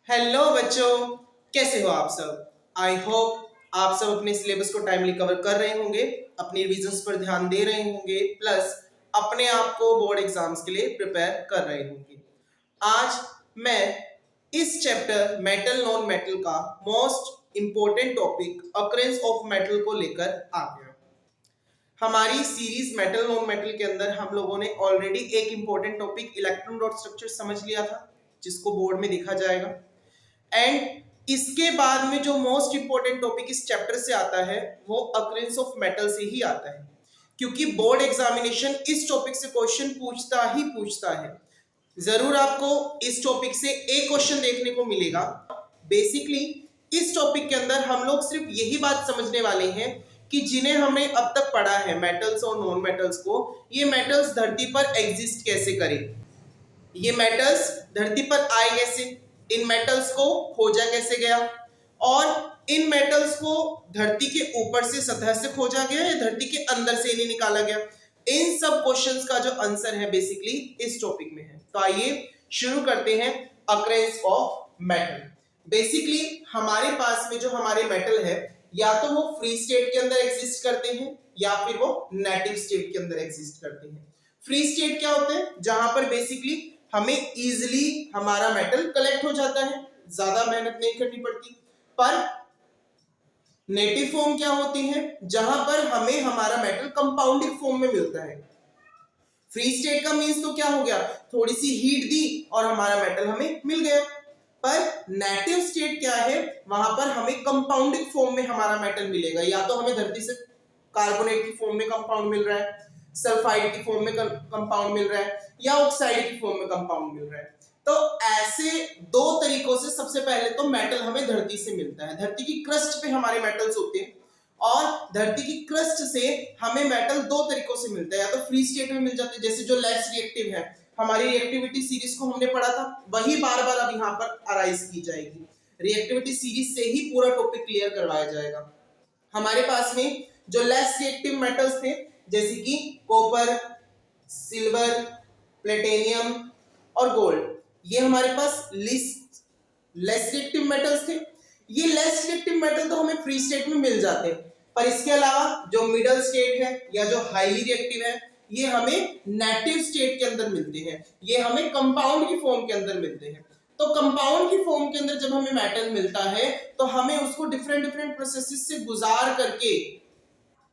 Hello बच्चों, कैसे हो आप सब। आई होप आप सब अपने सिलेबस को टाइमली कवर कर रहे होंगे, अपनी रिविजन्स पर ध्यान दे रहे होंगे, प्लस अपने आप को बोर्ड एग्जाम्स के लिए प्रिपेयर कर रहे होंगे। आज मैं इस चैप्टर मेटल नॉन मेटल का most important topic occurrence of metal को लेकर आ गया। हमारी सीरीज मेटल नॉन मेटल के अंदर हम लोगों ने ऑलरेडी एक important topic electron dot structure समझ लिया था, जिसको बोर्ड में देखा जाएगा। एंड इसके बाद में जो मोस्ट इंपॉर्टेंट टॉपिक इस चैप्टर से आता है वो अकरेंस ऑफ मेटल से ही आता है, क्योंकि बोर्ड एग्जामिनेशन इस टॉपिक से क्वेश्चन पूछता ही पूछता है। जरूर आपको इस टॉपिक से एक क्वेश्चन देखने को मिलेगा। बेसिकली इस टॉपिक के अंदर हम लोग सिर्फ यही बात समझने वाले हैं कि जिन्हें हमने अब तक पढ़ा है मेटल्स और नॉन मेटल्स को, ये मेटल्स धरती पर एग्जिस्ट कैसे करें, ये मेटल्स धरती पर आए कैसे, इन मेटल्स को खोजा कैसे गया, और इन मेटल्स को धरती के ऊपर से सतह से खोजा गया या धरती के अंदर से इन्हें निकाला गया। इन सब क्वेश्चंस का जो आंसर है बेसिकली इस टॉपिक में है। तो आइए शुरू करते हैं अकरेंस ऑफ मेटल। बेसिकली हमारे पास में जो हमारे मेटल है, या तो वो फ्री स्टेट के अंदर एग्जिस्ट करते हैं या फिर वो नेटिव स्टेट के अंदर एग्जिस्ट करते हैं। फ्री स्टेट क्या होते हैं, जहां पर बेसिकली हमें इजीली हमारा मेटल कलेक्ट हो जाता है, ज्यादा मेहनत नहीं करनी पड़ती। पर नेटिव फॉर्म क्या होती है, जहां पर हमें हमारा मेटल कंपाउंडिंग फॉर्म में मिलता है। फ्री स्टेट का मींस तो क्या हो गया, थोड़ी सी हीट दी और हमारा मेटल हमें मिल गया। पर नेटिव स्टेट क्या है, वहां पर हमें कंपाउंडिंग फॉर्म में हमारा मेटल मिलेगा। या तो हमें धरती से कार्बोनेट की फॉर्म में कंपाउंड मिल रहा है, सल्फाइड की फॉर्म में कंपाउंड मिल रहा है, या ऑक्साइड की फॉर्म में कंपाउंड मिल रहा है। तो ऐसे दो तरीकों से सबसे पहले तो मेटल हमें धरती से मिलता है। धरती की क्रस्ट पे हमारे मेटल्स होते हैं, और धरती की क्रस्ट से हमें मेटल दो तरीकों से मिलता है। या तो फ्री स्टेट में मिल जाते हैं, जैसे जो लेस रिएक्टिव है, हमारी रिएक्टिविटी सीरीज को हमने पढ़ा था, वही बार बार अब यहाँ पर अराइज की जाएगी। रिएक्टिविटी सीरीज से ही पूरा टॉपिक क्लियर करवाया जाएगा। हमारे पास में जो लेस रिएक्टिव मेटल्स थे, जैसे कि कॉपर, सिल्वर, प्लेटिनियम और गोल्ड, ये हमारे पास लेस रिएक्टिव मेटल्स थे। ये लेस रिएक्टिव मेटल तो हमें फ्री स्टेट में मिल जाते हैं, पर इसके अलावा जो मिडल स्टेट है या जो हाईली रिएक्टिव है, ये हमें नेटिव स्टेट के अंदर मिलते हैं, ये हमें कंपाउंड की फॉर्म के अंदर मिलते हैं। तो कंपाउंड की फॉर्म के अंदर जब हमें मेटल मिलता है, तो हमें उसको डिफरेंट डिफरेंट प्रोसेसेस से गुजार करके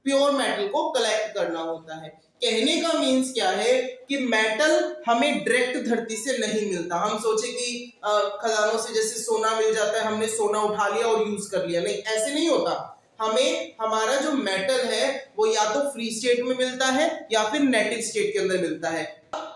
प्योर मेटल को कलेक्ट करना होता है। कहने का मीन्स क्या है कि मेटल हमें डायरेक्ट धरती से नहीं मिलता। हम सोचे कि खदानों से जैसे सोना मिल जाता है, हमने सोना उठा लिया और यूज कर लिया, नहीं, ऐसे नहीं होता। हमें हमारा जो मेटल है वो या तो फ्री स्टेट में मिलता है या फिर नेटिव स्टेट के अंदर मिलता है।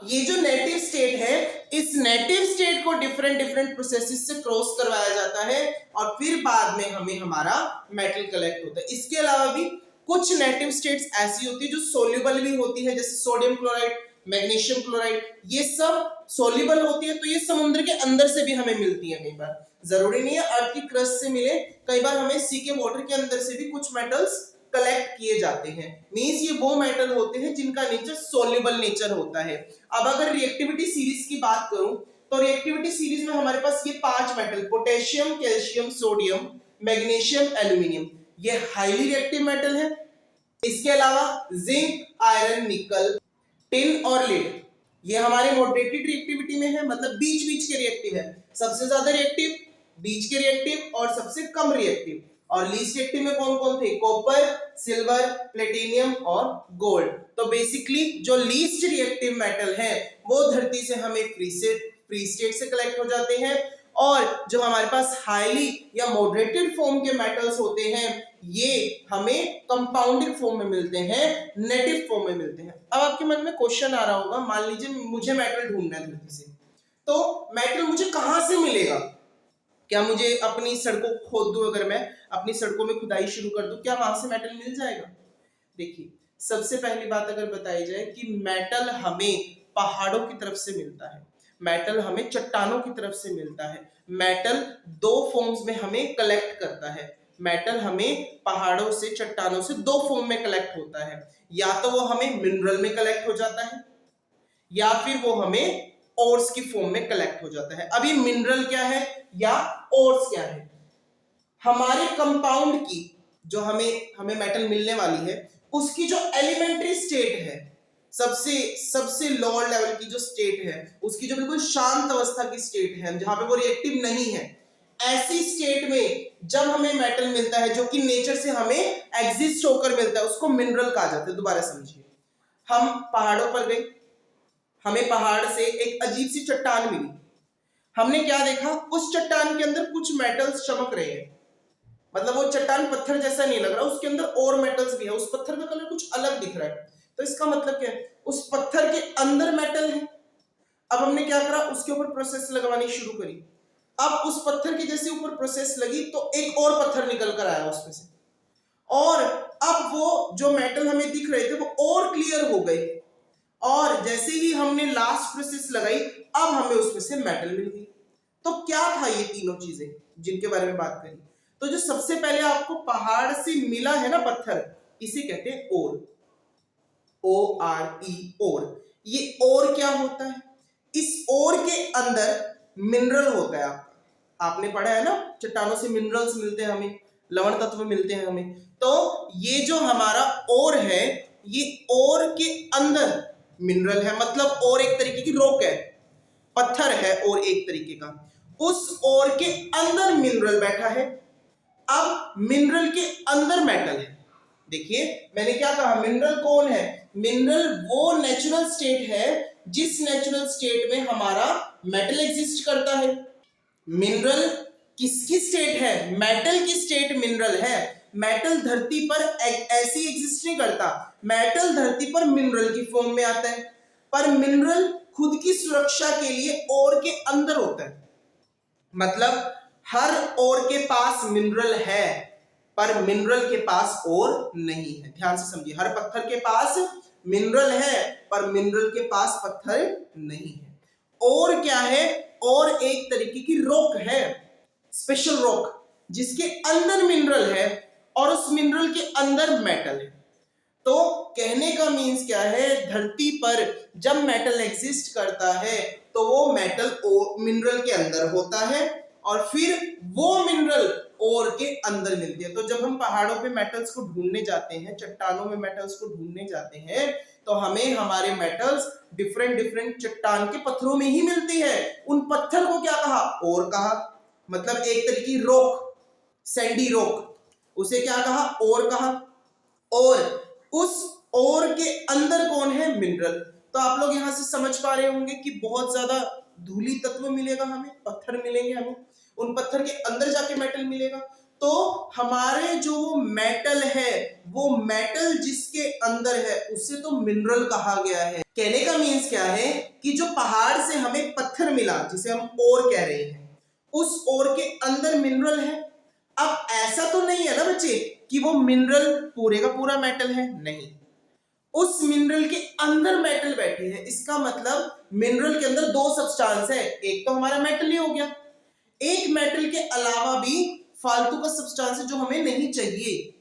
ये जो नेटिव स्टेट है, इस नेटिव स्टेट को डिफरेंट डिफरेंट प्रोसेसेस से क्रॉस करवाया जाता है, और फिर बाद में हमें हमारा मेटल कलेक्ट होता है। इसके अलावा भी कुछ नेटिव स्टेट्स ऐसी होती है जो सोल्यूबल भी होती है, जैसे सोडियम क्लोराइड, मैग्नीशियम क्लोराइड, ये सब सोल्यूबल होती है, तो ये समुद्र के अंदर से भी हमें मिलती है। कई बार जरूरी नहीं है अर्थ की क्रस्ट से मिले, कई बार हमें सी के वाटर के अंदर से भी कुछ मेटल्स कलेक्ट किए जाते हैं। मींस ये वो मेटल होते हैं जिनका नेचर सोल्यूबल नेचर होता है। अब अगर रिएक्टिविटी सीरीज की बात करूं, तो रिएक्टिविटी सीरीज में हमारे पास ये 5 metal, potassium, calcium, sodium, magnesium, aluminium, ये हाईली रिएक्टिव मेटल है। इसके अलावा जिंक, आयरन, निकल, टिन और लीड, ये हमारे मॉडरेटेड रिएक्टिविटी में है, मतलब बीच बीच के रिएक्टिव है। सबसे ज्यादा रिएक्टिव, बीच के रिएक्टिव और सबसे कम रिएक्टिव। और लीस्ट रिएक्टिव में कौन कौन थे, कॉपर, सिल्वर, प्लेटिनियम और गोल्ड। तो बेसिकली जो लीस्ट रिएक्टिव मेटल है वो धरती से हमें फ्री स्टेट से कलेक्ट हो जाते हैं, और जो हमारे पास हाईली या मॉडरेटेड फॉर्म के मेटल्स होते हैं ये हमें कंपाउंडिंग फॉर्म में मिलते हैं, नेटिव फॉर्म में मिलते हैं। अब आपके मन में क्वेश्चन आ रहा होगा, मान लीजिए मुझे मेटल ढूंढना है धरती से, तो मेटल मुझे कहां से मिलेगा? क्या मुझे अपनी सड़कों को खोद दूं, अगर मैं अपनी सड़कों में खुदाई शुरू कर दूं, क्या वहां से मेटल मिल जाएगा? देखिए, सबसे पहली बात अगर बताई जाए कि मेटल हमें पहाड़ों की तरफ से मिलता है, मेटल हमें चट्टानों की तरफ से मिलता है। मेटल दो फॉर्म्स में हमें कलेक्ट करता है। मेटल हमें पहाड़ों से, चट्टानों से दो फॉर्म में कलेक्ट होता है। या तो वो हमें मिनरल में कलेक्ट हो जाता है, या फिर वो हमें ओर्स की फॉर्म में कलेक्ट हो जाता है। अब ये मिनरल क्या है या ओर्स क्या है? हमारे कंपाउंड की जो हमें मेटल मिलने वाली है उसकी जो एलिमेंट्री स्टेट है, सबसे लोअर लेवल की जो स्टेट है, उसकी जो बिल्कुल शांत अवस्था की स्टेट है जहां पे वो रिएक्टिव नहीं है, ऐसी स्टेट में जब हमें मेटल मिलता है जो कि नेचर से हमें एग्जिस्ट होकर मिलता है, उसको मिनरल कहा जाता है। दोबारा समझिए, हम पहाड़ों पर गए, हमें पहाड़ से एक अजीब सी चट्टान मिली, हमने क्या देखा, उस चट्टान के अंदर कुछ मेटल्स चमक रहे हैं, मतलब वो चट्टान पत्थर जैसा नहीं लग रहा, उसके अंदर और मेटल्स भी है, उस पत्थर का कलर कुछ अलग दिख रहा है, तो इसका मतलब क्या है, उस पत्थर के अंदर मेटल है। अब हमने क्या करा, उसके ऊपर प्रोसेस लगवानी शुरू करी। अब उस पत्थर की जैसे ऊपर प्रोसेस लगी तो एक और पत्थर निकल कर आया उसमें से, और अब वो जो मेटल हमें दिख रहे थे वो और क्लियर हो गए, और जैसे ही हमने लास्ट प्रोसेस लगाई अब हमें उसमें से मेटल मिल गई। तो क्या था ये तीनों चीजें जिनके बारे में बात करी? तो जो सबसे पहले आपको पहाड़ से मिला है ना पत्थर, इसे कहते हैं ओर, ORE, ओर। ये ओर क्या होता है? इस ओर के अंदर मिनरल होता है। आपने पढ़ा है ना, चट्टानों से मिनरल्स मिलते हैं हमें, लवण तत्व मिलते हैं हमें। तो ये जो हमारा ओर है, ये ओर के अंदर मिनरल है, मतलब ओर एक तरीके की रॉक है, पत्थर है और एक तरीके का, उस ओर के अंदर मिनरल बैठा है। अब मिनरल के अंदर मेटल है। देखिए मैंने क्या कहा, मिनरल कौन है? मिनरल वो नेचुरल स्टेट है जिस नेचुरल स्टेट में हमारा मेटल एग्जिस्ट करता है। मिनरल किसकी स्टेट है? मेटल की स्टेट मिनरल है। मेटल धरती पर ऐसी एग्जिस्ट नहीं करता, मेटल धरती पर मिनरल की फॉर्म में आता है, पर मिनरल खुद की सुरक्षा के लिए ओर के अंदर होता है। मतलब हर ओर के पास मिनरल है पर मिनरल के पास ओर नहीं है। ध्यान से समझिए, हर पत्थर के पास मिनरल है पर मिनरल के पास पत्थर नहीं है। और क्या है? और एक तरीके की रॉक है, स्पेशल रॉक, जिसके अंदर मिनरल है और उस मिनरल के अंदर मेटल है। तो कहने का मीन्स क्या है, धरती पर जब मेटल एग्जिस्ट करता है तो वो मेटल मिनरल के अंदर होता है और फिर वो मिनरल ओर के अंदर मिलती है। तो जब हम पहाड़ों पे मेटल्स को ढूंढने जाते हैं, चट्टानों में मेटल्स को ढूंढने जाते हैं, तो हमें हमारे मेटल्स डिफरेंट चट्टान के पत्थरों में ही मिलती है। उन पत्थर को क्या कहा? ओर कहा, मतलब एक तरह की रॉक, सैंडी रॉक, उसे क्या कहा? ओर कहा। और उस ओर के अंदर कौन है? मिनरल। तो आप लोग यहां से समझ पा रहे होंगे कि बहुत ज्यादा धूली तत्व मिलेगा हमें, पत्थर मिलेंगे हमें, उन पत्थर के अंदर जाके मेटल मिलेगा। तो हमारे जो मेटल है, वो मेटल जिसके अंदर है उसे तो मिनरल कहा गया है। कहने का मीन्स क्या है कि जो पहाड़ से हमें पत्थर मिला, जिसे हम ओर कह रहे हैं, उस ओर के अंदर मिनरल है। अब ऐसा तो नहीं है ना बच्चे कि वो मिनरल पूरे का पूरा मेटल है, नहीं, उस मिनरल के अंदर मेटल बैठे हैं। इसका मतलब मिनरल के अंदर दो सब्सटेंस है, एक तो हमारा मेटल ही हो गया, एक मेटल के अलावा भी फालतू का सब्सटेंस है जो हमें नहीं चाहिए,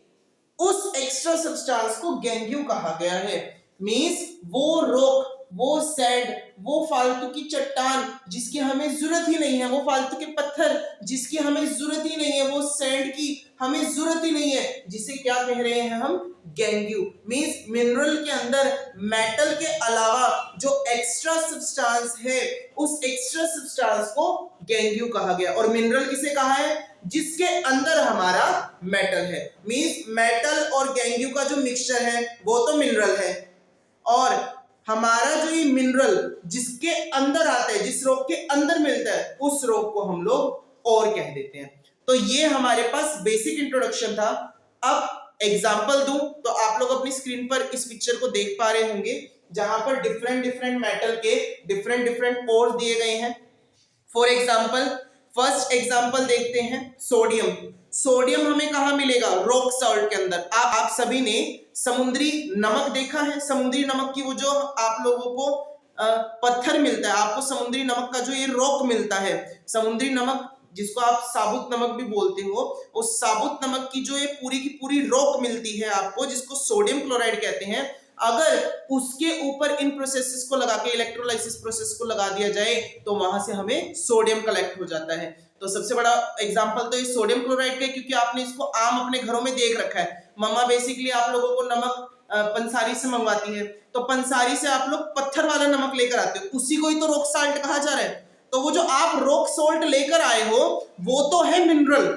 उस एक्स्ट्रा सब्सटेंस को गैंग्यू कहा गया है। मींस वो रॉक, वो सैंड, वो फालतू की चट्टान जिसकी हमें जरूरत ही नहीं है, वो फालतू के पत्थर जिसकी हमें जरूरत ही नहीं है, वो सैंड की हमें जरूरत ही नहीं है, जिसे क्या कह रहे हैं हम? गैंग्यू। मींस मिनरल के अंदर मेटल के अलावा जो एक्स्ट्रा सब्सटेंस है, उस एक्स्ट्रा सब्सटेंस को गैंग्यू कहा गया। और मिनरल किसे कहा है? जिसके अंदर हमारा मेटल है। मींस मेटल और गैंग्यू का जो मिक्सचर है वो तो मिनरल है, और हमारा जो ये मिनरल जिसके अंदर आता है, जिस रॉक के अंदर मिलता है, उस रॉक को हम लोग और कह देते हैं। तो ये हमारे पास बेसिक इंट्रोडक्शन था। अब एग्जांपल दूं तो आप लोग अपनी स्क्रीन पर इस पिक्चर को देख पा रहे होंगे, जहां पर डिफरेंट मेटल के डिफरेंट पोर्स दिए गए हैं। फॉर एग्जांपल, फर्स्ट एग्जांपल देखते हैं, सोडियम। सोडियम हमें कहां मिलेगा? रॉक सॉल्ट के अंदर। आप सभी ने समुद्री नमक देखा है? समुद्री नमक की वो जो आप लोगों को पत्थर मिलता है, आपको समुद्री नमक का जो ये रॉक मिलता है, समुद्री नमक जिसको आप साबुत नमक भी बोलते हो, उस साबुत नमक की जो ये पूरी की पूरी रॉक मिलती है आपको, जिसको सोडियम क्लोराइड कहते हैं, अगर उसके ऊपर इन प्रोसेसेस को लगा के, इलेक्ट्रोलाइसिस प्रोसेस को लगा दिया जाए, तो वहां से हमें सोडियम कलेक्ट हो जाता है। तो सबसे बड़ा एग्जांपल तो ये सोडियम क्लोराइड का, क्योंकि आपने इसको आम अपने घरों में देख रखा है। मम्मा बेसिकली आप लोगों को नमक पंसारी से मंगवाती है, तो पंसारी से आप लोग पत्थर वाला नमक लेकर आते हो, उसी को ही तो रॉक साल्ट कहा जा रहा है। तो वो जो आप रॉक सॉल्ट लेकर आए हो वो तो है मिनरल,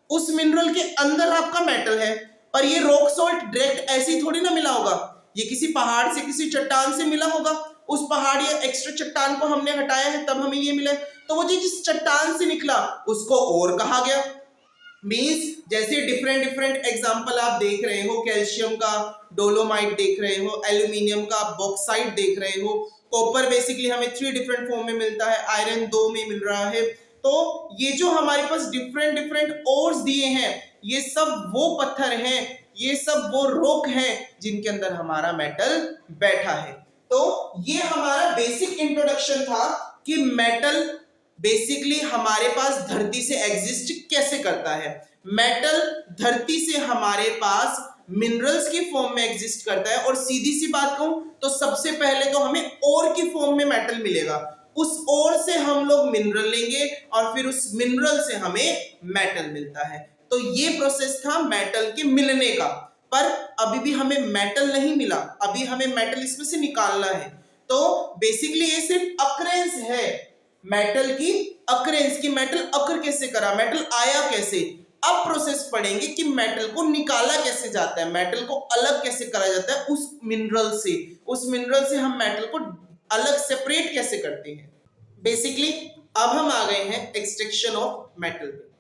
उस मिनरल के अंदर आपका मेटल है। और ये रॉक सॉल्ट डायरेक्ट ऐसे ही थोड़ी ना मिला होगा, ये किसी पहाड़ से, किसी चट्टान से मिला होगा। उस पहाड़ या एक्स्ट्रा चट्टान को हमने हटाया है, तब हमें ये मिला है। तो वो जिस चट्टान से निकला उसको और कहा गया। मींस जैसे डिफरेंट एग्जांपल आप देख रहे हो, कैल्शियम का डोलोमाइट देख रहे हो, एल्यूमिनियम का बॉक्साइट देख रहे हो, कॉपर बेसिकली हमें 3 डिफरेंट फॉर्म में मिलता है, आयरन 2 में मिल रहा है। तो ये जो हमारे पास डिफरेंट ओर्स दिए हैं, ये सब वो पत्थर हैं, ये सब वो रॉक हैं जिनके अंदर हमारा मेटल बैठा है। तो ये हमारा बेसिक इंट्रोडक्शन था कि मेटल बेसिकली हमारे पास धरती से एग्जिस्ट कैसे करता है। मेटल धरती से हमारे पास मिनरल्स की फॉर्म में एग्जिस्ट करता है। और सीधी सी बात कहूं तो सबसे पहले तो हमें ओर की फॉर्म में मेटल मिलेगा, उस ओर से हम लोग मिनरल लेंगे और फिर उस मिनरल से हमें मेटल मिलता है। तो ये प्रोसेस था मेटल के मिलने का। पर अभी भी हमें मेटल नहीं मिला, अभी हमें मेटल इसमें से निकालना है। तो बेसिकली ये सिर्फ अकरेंस है, मेटल की अकरेंस की, मेटल अकर कैसे करा, मेटल आया कैसे। अब प्रोसेस पढ़ेंगे कि मेटल को निकाला कैसे जाता है, मेटल को अलग कैसे करा जाता है उस मिनरल से, उस मिनरल से हम मेटल को अलग सेपरेट कैसे करते हैं। बेसिकली अब हम आ गए हैं एक्सट्रैक्शन ऑफ मेटल पे।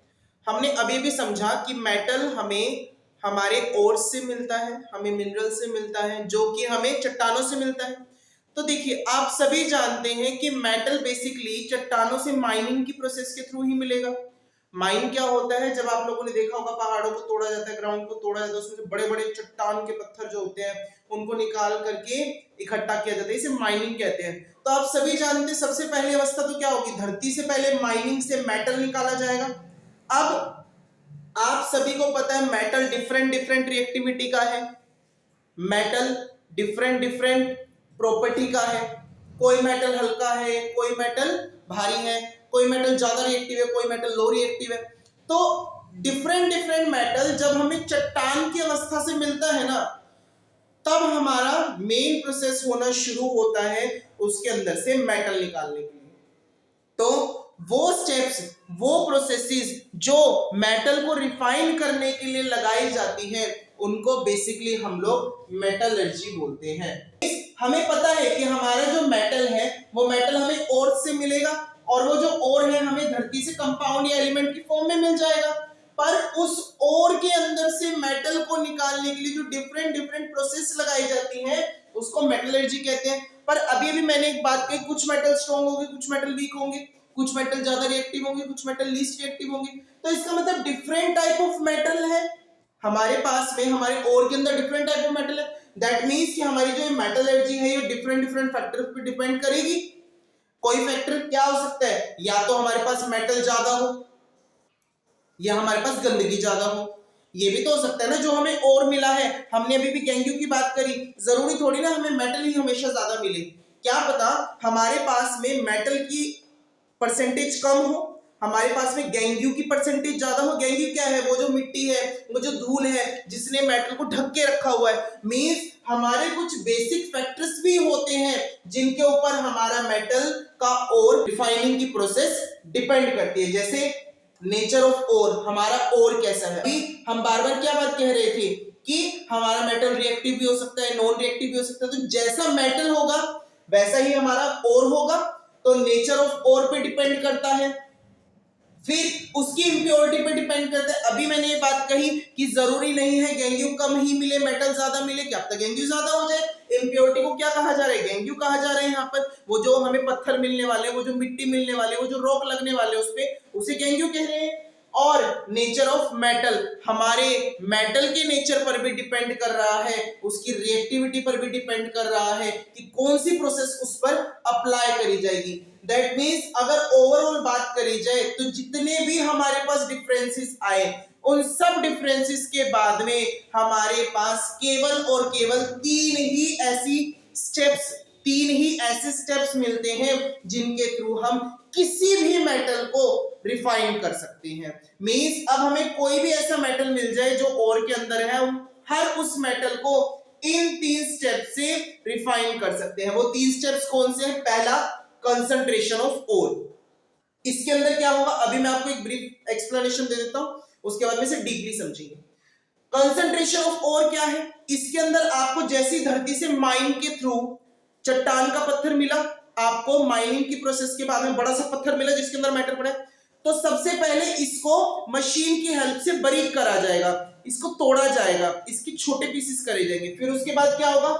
हमने अभी भी समझा कि मेटल हमें हमारे ओर से मिलता है, हमें मिनरल से मिलता है, जो कि हमें चट्टानों से मिलता है। तो देखिए आप सभी जानते हैं कि मेटल बेसिकली चट्टानों से माइनिंग की प्रोसेस के थ्रू ही मिलेगा। माइन क्या होता है, जब आप लोगों ने देखा होगा पहाड़ों को तोड़ा जाता है, ग्राउंड को तोड़ा जाता है, उसमें बड़े बड़े चट्टान के पत्थर जो होते हैं उनको निकाल करके इकट्ठा किया जाता है, इसे माइनिंग कहते हैं। तो आप सभी जानते हैं सबसे पहली अवस्था तो क्या होगी, धरती से पहले माइनिंग से मेटल निकाला जाएगा। अब आप सभी को पता है मेटल डिफरेंट रिएक्टिविटी का है, मेटल डिफरेंट प्रॉपर्टी का है। कोई मेटल हल्का है, कोई मेटल भारी है, कोई मेटल ज्यादा रिएक्टिव है, कोई मेटल लो रिएक्टिव है। तो डिफरेंट मेटल जब हमें चट्टान की अवस्था से मिलता है ना, तब हमारा मेन प्रोसेस होना शुरू होता है उसके अंदर से मेटल निकालने के लिए। तो वो स्टेप्स, वो प्रोसेसेस जो मेटल को रिफाइन करने के लिए लगाई जाती है, उनको बेसिकली हम लोग मेटलर्जी बोलते हैं। हमें पता है कि हमारा जो मेटल है वो मेटल हमें ओर से मिलेगा, और वो जो ओर है हमें धरती से कंपाउंड या एलिमेंट की फॉर्म में मिल जाएगा। पर उस ओर के अंदर से मेटल को निकालने के लिए जो डिफरेंट प्रोसेस लगाई जाती हैं उसको मेटलर्जी कहते हैं। पर अभी मैंने एक बात कही, कुछ मेटल स्ट्रॉन्ग होंगे, कुछ मेटल वीक होंगे, कुछ मेटल ज्यादा रिएक्टिव होंगे, कुछ मेटल लीस्ट रिएक्टिव होंगे। तो इसका मतलब डिफरेंट टाइप ऑफ मेटल है हमारे पास में, हमारे ओर के अंदर डिफरेंट टाइप ऑफ मेटल है। दैट मींस कि हमारी जो मेटलर्जी है ये डिफरेंट फैक्टर्स पे डिपेंड करेगी। कोई फैक्टर क्या हो सकता है, या तो हमारे पास मेटल ज्यादा हो या हमारे पास गंदगी ज्यादा हो। ये भी तो हो सकता है ना, जो हमें और मिला है, हमने अभी भी गेंगू की बात करी, जरूरी थोड़ी ना हमें मेटल ही हमेशा ज्यादा मिले। क्या पता हमारे पास में मेटल की परसेंटेज कम हो, हमारे पास में गेंगू की परसेंटेज ज्यादा हो। गेंगू क्या है, वो जो मिट्टी है, वो जो धूल है जिसने मेटल को ढक के रखा हुआ है। मींस हमारे कुछ बेसिक फैक्टर्स भी होते हैं जिनके ऊपर हमारा मेटल का और रिफाइनिंग की प्रोसेस डिपेंड करती है। जैसे नेचर ऑफ ओर, हमारा ओर कैसा है। अभी हम बार बार क्या बात कह रहे थे कि हमारा मेटल रिएक्टिव भी हो सकता है, नॉन रिएक्टिव भी हो सकता है। तो जैसा मेटल होगा वैसा ही हमारा ओर होगा। तो नेचर ऑफ ओर पे डिपेंड करता है, फिर उसकी इंप्योरिटी पे डिपेंड करता है। अभी मैंने ये बात कही कि जरूरी नहीं है गेंगू कम ही मिले मेटल ज्यादा मिले, क्या पता गेंगू ज्यादा हो जाए। इंप्योरिटी को क्या कहा जा रहा है, गेंगू कहा जा रहा है। यहाँ पर वो जो हमें पत्थर मिलने वाले, वो जो मिट्टी मिलने वाले, वो जो रॉक लगने वाले उस पे, उसे गेंगू कह रहे हैं। और नेचर ऑफ मेटल, हमारे मेटल के नेचर पर भी डिपेंड कर रहा है, उसकी रिएक्टिविटी पर भी डिपेंड कर रहा है कि कौन सी प्रोसेस उस पर अप्लाई करी जाएगी। दैट मीन्स अगर ओवरऑल बात करी जाए तो जितने भी हमारे पास डिफरेंसेस आए, उन सब डिफरेंसेस के बाद में हमारे पास केवल और केवल तीन ही ऐसे स्टेप्स मिलते हैं जिनके थ्रू हम किसी भी मेटल को रिफाइन कर सकते हैं। मींस अब हमें कोई भी ऐसा मेटल मिल जाए जो ओर के अंदर है, हम हर उस मेटल को इन तीन स्टेप से रिफाइन कर सकते हैं। वो तीन स्टेप्स कौन से हैं? पहला, कंसंट्रेशन ऑफ ओर। इसके अंदर क्या होगा, अभी मैं आपको एक ब्रीफ एक्सप्लेनेशन दे देता हूं, उसके बाद में से डीपली समझेंगे। कंसंट्रेशन ऑफ ओर क्या है? इसके अंदर आपको जैसी धरती से माइन के थ्रू चट्टान का पत्थर मिला, आपको माइनिंग की प्रोसेस के बाद में बड़ा सा पत्थर मिला जिसके अंदर मेटल पड़ा है, तो सबसे पहले इसको मशीन की हेल्प से बारीक करा जाएगा, इसको तोड़ा जाएगा, इसके छोटे पीसेस करे जाएंगे। फिर उसके बाद क्या होगा?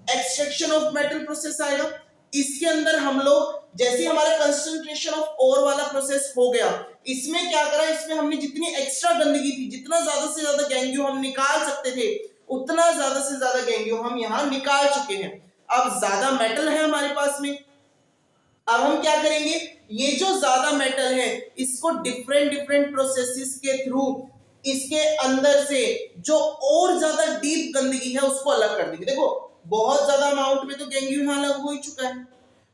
एक्सट्रैक्शन ऑफ मेटल प्रोसेस आएगा। इसके अंदर हम लोग जैसे हमारा कंसंट्रेशन ऑफ ओर वाला प्रोसेस हो गया, इसमें क्या करा, इसमें हमने जितनी एक्स्ट्रा गंदगी थी, जितना ज्यादा से ज्यादा गैंगियो हम निकाल सकते थे, उतना ज्यादा से ज्यादा गैंगियो हम यहाँ निकाल चुके हैं। अब ज्यादा मेटल है हमारे पास में, अब हम क्या करेंगे, ये जो ज्यादा मेटल है इसको डिफरेंट प्रोसेसेस के थ्रू इसके अंदर से जो और ज्यादा डीप गंदगी है उसको अलग कर देंगे। देखो बहुत ज्यादा अमाउंट में तो गैंगियो यहाँ अलग हो ही चुका है,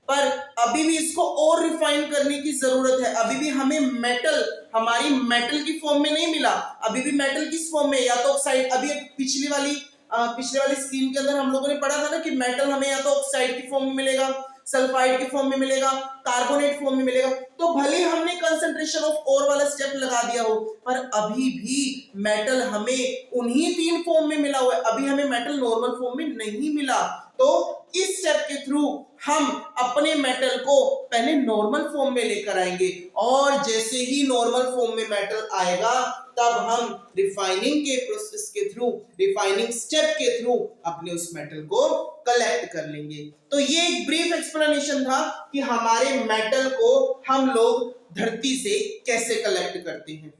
पर अभी भी इसको और रिफाइन करने की जरूरत है। अभी भी हमें मेटल हमारी मेटल की फॉर्म में नहीं मिला, अभी भी मेटल किस फॉर्म में, या तो ऑक्साइड। अभी पिछली वाली स्क्रीन के अंदर हम लोगों ने पढ़ा था ना कि मेटल हमें या तो ऑक्साइड की फॉर्म में मिलेगा, सल्फाइड के फॉर्म में मिलेगा, कार्बोनेट फॉर्म में मिलेगा। तो भले हमने कंसंट्रेशन ऑफ ओर वाला स्टेप लगा दिया हो, पर अभी भी मेटल हमें उन्हीं तीन फॉर्म में मिला हुआ है, अभी हमें मेटल नॉर्मल फॉर्म में नहीं मिला। तो इस स्टेप के थ्रू हम अपने मेटल को पहले नॉर्मल फॉर्म में लेकर आएंगे, और जैसे ही नॉर्मल फॉर्म में मेटल आएगा तब हम रिफाइनिंग के प्रोसेस के थ्रू, रिफाइनिंग स्टेप के थ्रू अपने उस मेटल को कलेक्ट कर लेंगे। तो ये एक ब्रीफ एक्सप्लेनेशन था कि हमारे मेटल को हम लोग धरती से कैसे कलेक्ट करते हैं।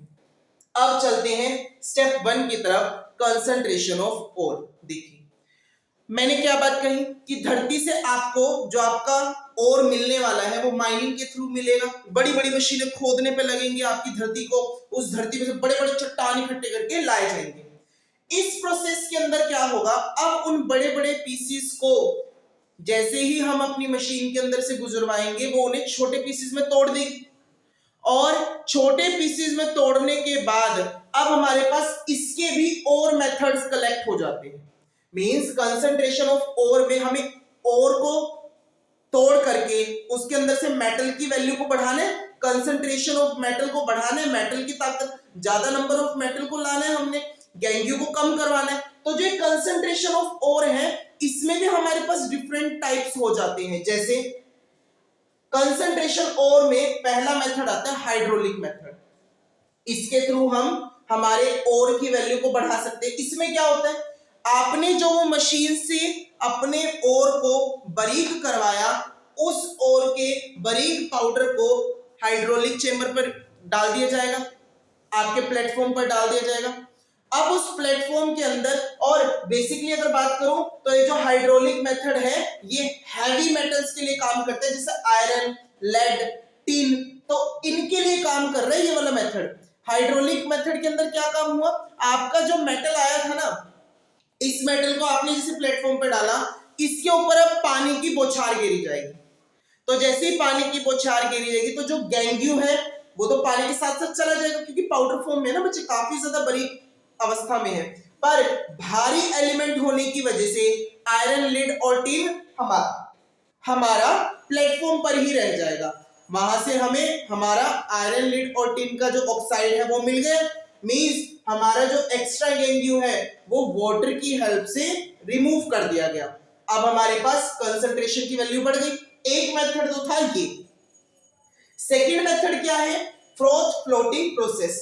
अब चलते हैं स्टेप 1 की तरफ, कंसंट्रेशन ऑफ ओर। देखिए मैंने क्या बात कही कि धरती से आपको जो आपका ओर मिलने वाला है वो माइनिंग के थ्रू मिलेगा, बड़ी बड़ी मशीनें खोदने पे लगेंगी, आपकी धरती को, उस धरती में से बड़े बड़े चट्टान इकट्ठे करके लाए जाएंगे। इस प्रोसेस के अंदर क्या होगा, अब उन बड़े बड़े पीसेस को जैसे ही हम अपनी मशीन के अंदर से गुजरवाएंगे वो उन्हें छोटे पीसेस में तोड़ देगी, और छोटे पीसेस में तोड़ने के बाद अब हमारे पास इसके भी और मेथड्स कलेक्ट हो जाते हैं। मींस कंसंट्रेशन ऑफ ओर में हमें ओर को तोड़ करके उसके अंदर से मेटल की वैल्यू को बढ़ाना है, कंसंट्रेशन ऑफ मेटल को बढ़ाना है, मेटल की ताकत, ज्यादा नंबर ऑफ मेटल को लाना है, हमने गैंगियो को कम करवाना है। तो जो कंसंट्रेशन ऑफ ओर है इसमें भी हमारे पास डिफरेंट टाइप्स हो जाते हैं। जैसे कंसंट्रेशन ओर में पहला मेथड आता है हाइड्रोलिक मेथड, इसके थ्रू हम हमारे ओर की वैल्यू को बढ़ा सकते हैं। इसमें क्या होता है, आपने जो वो मशीन से अपने ओर को बारीक करवाया, उस ओर के बारीक पाउडर को हाइड्रोलिक चेंबर पर डाल दिया जाएगा, आपके प्लेटफॉर्म पर डाल दिया जाएगा। अब उस प्लेटफॉर्म के अंदर, और बेसिकली अगर बात करूं तो ये जो हाइड्रोलिक मेथड है ये हैवी मेटल्स के लिए काम करता है, जैसे आयरन, लेड, टिन, तो इनके लिए काम कर रहा है ये वाला मेथड। हाइड्रोलिक मेथड के अंदर क्या काम हुआ, आपका जो मेटल आया था ना, इस मेटल को आपने जैसे प्लेटफॉर्म पे डाला, इसके ऊपर अब पानी की बौछार गिरी जाएगी। तो जैसे ही पानी की बौछार गिरी जाएगी तो जो गैंगियो है वो तो पानी के साथ साथ चला जाएगा, क्योंकि पाउडर फॉर्म में ना बच्चे काफी ज्यादा बारीक अवस्था में है, पर भारी एलिमेंट होने की वजह से आयरन, लेड और टिन हमारा प्लेटफॉर्म पर ही रह जाएगा। वहां से हमें हमारा आयरन, लेड और टिन का जो ऑक्साइड है वो मिल गया। मींस हमारा जो एक्स्ट्रा गैंगियो है वो वाटर की हेल्प से रिमूव कर दिया गया। अब हमारे पास कंसंट्रेशन की वैल्यू बढ़ गई। एक मेथड तो था ये। सेकंड मेथड क्या है, फ्रोथ फ्लोटिंग प्रोसेस।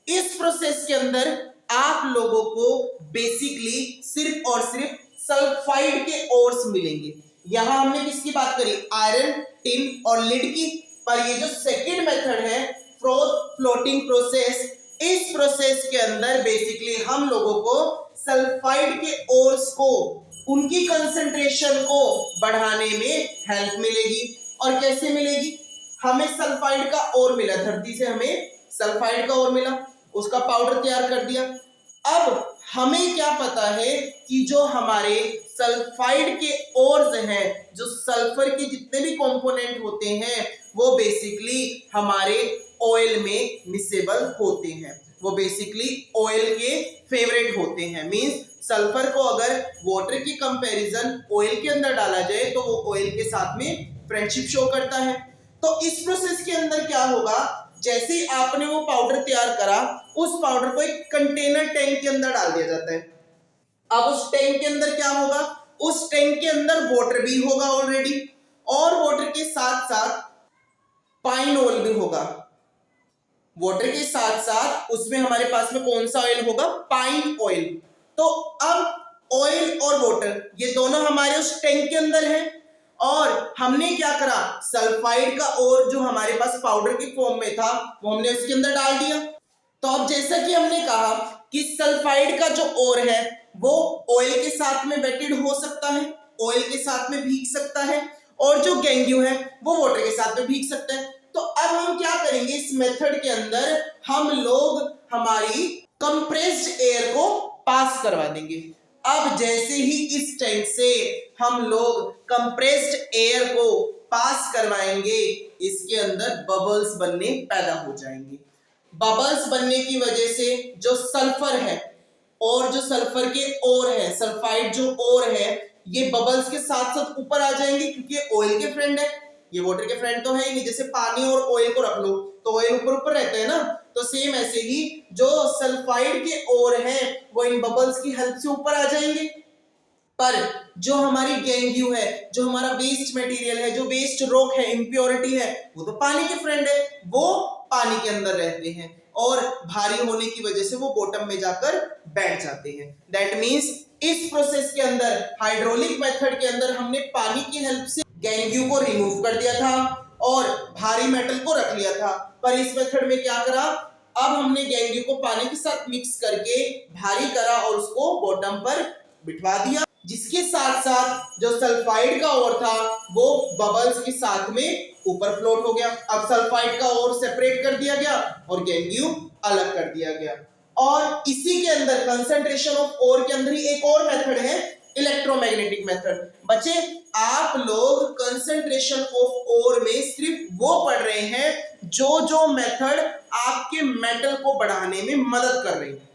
इस प्रोसेस के अंदर आप लोगों को बेसिकली सिर्फ और सिर्फ सल्फाइड के ओर्स मिलेंगे। यहां हमने किसकी बात करी, आयरन, टिन और लीड की, पर ये जो सेकंड मेथड है फ्रोथ फ्लोटिंग प्रोसेस, इस प्रोसेस के अंदर बेसिकली हम लोगों को सल्फाइड के ओर्स को, उनकी कंसंट्रेशन को बढ़ाने में हेल्प मिलेगी। और कैसे मिलेगी? हमें सल्फाइड का ओर मिला, धरती से हमें सल्फाइड का ओर मिला, उसका पाउडर तैयार कर दिया। अब हमें क्या पता है कि जो हमारे सल्फाइड के ओर्स हैं, जो सल्फर के जितने भी कंपोनेंट होते हैं, वो बेसिकली हमारे ऑयल में मिसेबल होते हैं, वो बेसिकली ऑयल के फेवरेट होते हैं। मींस सल्फर को अगर वाटर की कंपैरिजन ऑयल के अंदर डाला जाए तो वो ऑयल के साथ में फ्रेंडशिप शो करता है। तो इस प्रोसेस के अंदर क्या होगा, जैसे ही आपने वो पाउडर तैयार करा, उस पाउडर को एक कंटेनर टैंक के अंदर डाल दिया जाता है। अब उस टैंक के अंदर क्या होगा, उस टैंक के अंदर वाटर भी होगा ऑलरेडी, और वाटर के साथ साथ पाइन ऑयल भी होगा। वाटर के साथ साथ उसमें हमारे पास में कौन सा ऑयल होगा? Pine oil. तो अब ऑयल और वाटर ये दोनों हमारे उस टैंक के अंदर है, और हमने क्या करा, सल्फाइड का ओर जो हमारे पास पाउडर के फॉर्म में था वो हमने उसके अंदर डाल दिया। तो अब जैसा कि हमने कहा कि सल्फाइड का जो ओर है वो ऑयल के साथ में वेटेड हो सकता है, ऑयल के साथ में भीग सकता है, और जो गैंग्यू है वो वाटर के साथ में भीग सकता है। तो अब हम क्या करेंगे, इस मेथड के अंदर हम लोग हमारी कंप्रेस्ड एयर को पास करवा देंगे। अब जैसे ही इस टैंक से हम लोग कंप्रेस्ड एयर को पास करवाएंगे, इसके अंदर बबल्स बनने पैदा हो जाएंगे। बबल्स बनने की वजह से जो सल्फर है और जो सल्फर के ओर है, सल्फाइड जो ओर है, ये बबल्स के साथ साथ ऊपर आ जाएंगे, क्योंकि ऑयल के फ्रेंड है, ये वाटर के फ्रेंड तो है ही नहीं। जैसे पानी और ऑयल को रख लो तो ऑयल ऊपर ऊपर रहता है ना, तो सेम ऐसे ही जो सल्फाइड के ओर हैं वो इन बबल्स की हेल्प से ऊपर आ जाएंगे। पर जो हमारी गैंग्यू है, जो हमारा वेस्ट मटेरियल है, जो वेस्ट रॉक है, इंप्योरिटी है, वो तो पानी के फ्रेंड है, वो पानी के अंदर रहते हैं और भारी होने की वजह से वो बॉटम में जाकर बैठ जाते हैं। दैट मींस इस प्रोसेस के अंदर, हाइड्रोलिक मेथड के अंदर, हमने पानी की हेल्प से गैंग्यू को रिमूव कर दिया था और भारी मेटल को रख लिया था। पर इस मेथड में क्या करा, अब हमने गैंग्यू को पानी के साथ मिक्स करके भारी करा और उसको बॉटम पर बिठवा दिया, जिसके साथ साथ जो सल्फाइड का ओर था वो बबल्स के साथ में ऊपर फ्लोट हो गया। अब सल्फाइड का ओर सेपरेट कर दिया गया और गैंग्यू अलग कर दिया गया। और इसी के अंदर कंसंट्रेशन ऑफ ओर के अंदर ही एक और मेथड है, इलेक्ट्रोमैग्नेटिक मेथड। बच्चे आप लोग कंसंट्रेशन ऑफ ओर में सिर्फ वो पढ़ रहे हैं जो मेथड आपके मेटल को बढ़ाने में मदद कर रही है।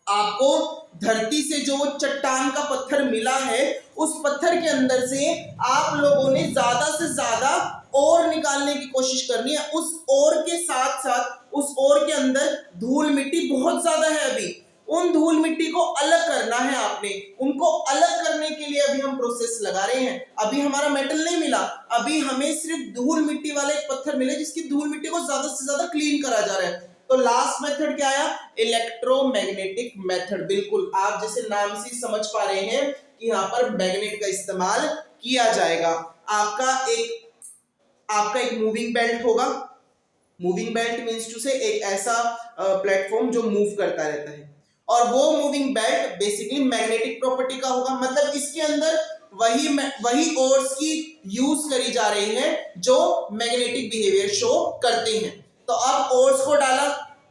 आपको धरती से जो चट्टान का पत्थर मिला है, उस पत्थर के अंदर से आप लोगों ने ज्यादा से ज्यादा ओर निकालने की कोशिश करनी है। उस ओर के साथ साथ उस ओर के अंदर धूल मिट्टी बहुत ज्यादा है, अभी उन धूल मिट्टी को अलग करना है आपने। उनको अलग करने के लिए अभी हम प्रोसेस लगा रहे हैं। अभी हमारा मेटल नहीं मिला, अभी हमें सिर्फ धूल मिट्टी वाला एक पत्थर मिले जिसकी धूल मिट्टी को ज्यादा से ज्यादा क्लीन करा जा रहा है। तो लास्ट मेथड क्या आया? Electromagnetic method. बिल्कुल आप जैसे नाम से समझ पा रहे हैं कि यहाँ पर मैग्नेट का इस्तेमाल किया जाएगा। आपका एक मूविंग बेल्ट होगा। मूविंग बेल्ट मींस टू से एक ऐसा प्लेटफॉर्म जो मूव करता रहता है, और वो moving belt basically magnetic property का होगा। मतलब इसके अंदर वही ओर्स की यूज करी जा रही है जो मैग्नेटिक बिहेवियर शो करते हैं। तो अब ओर्स को डाला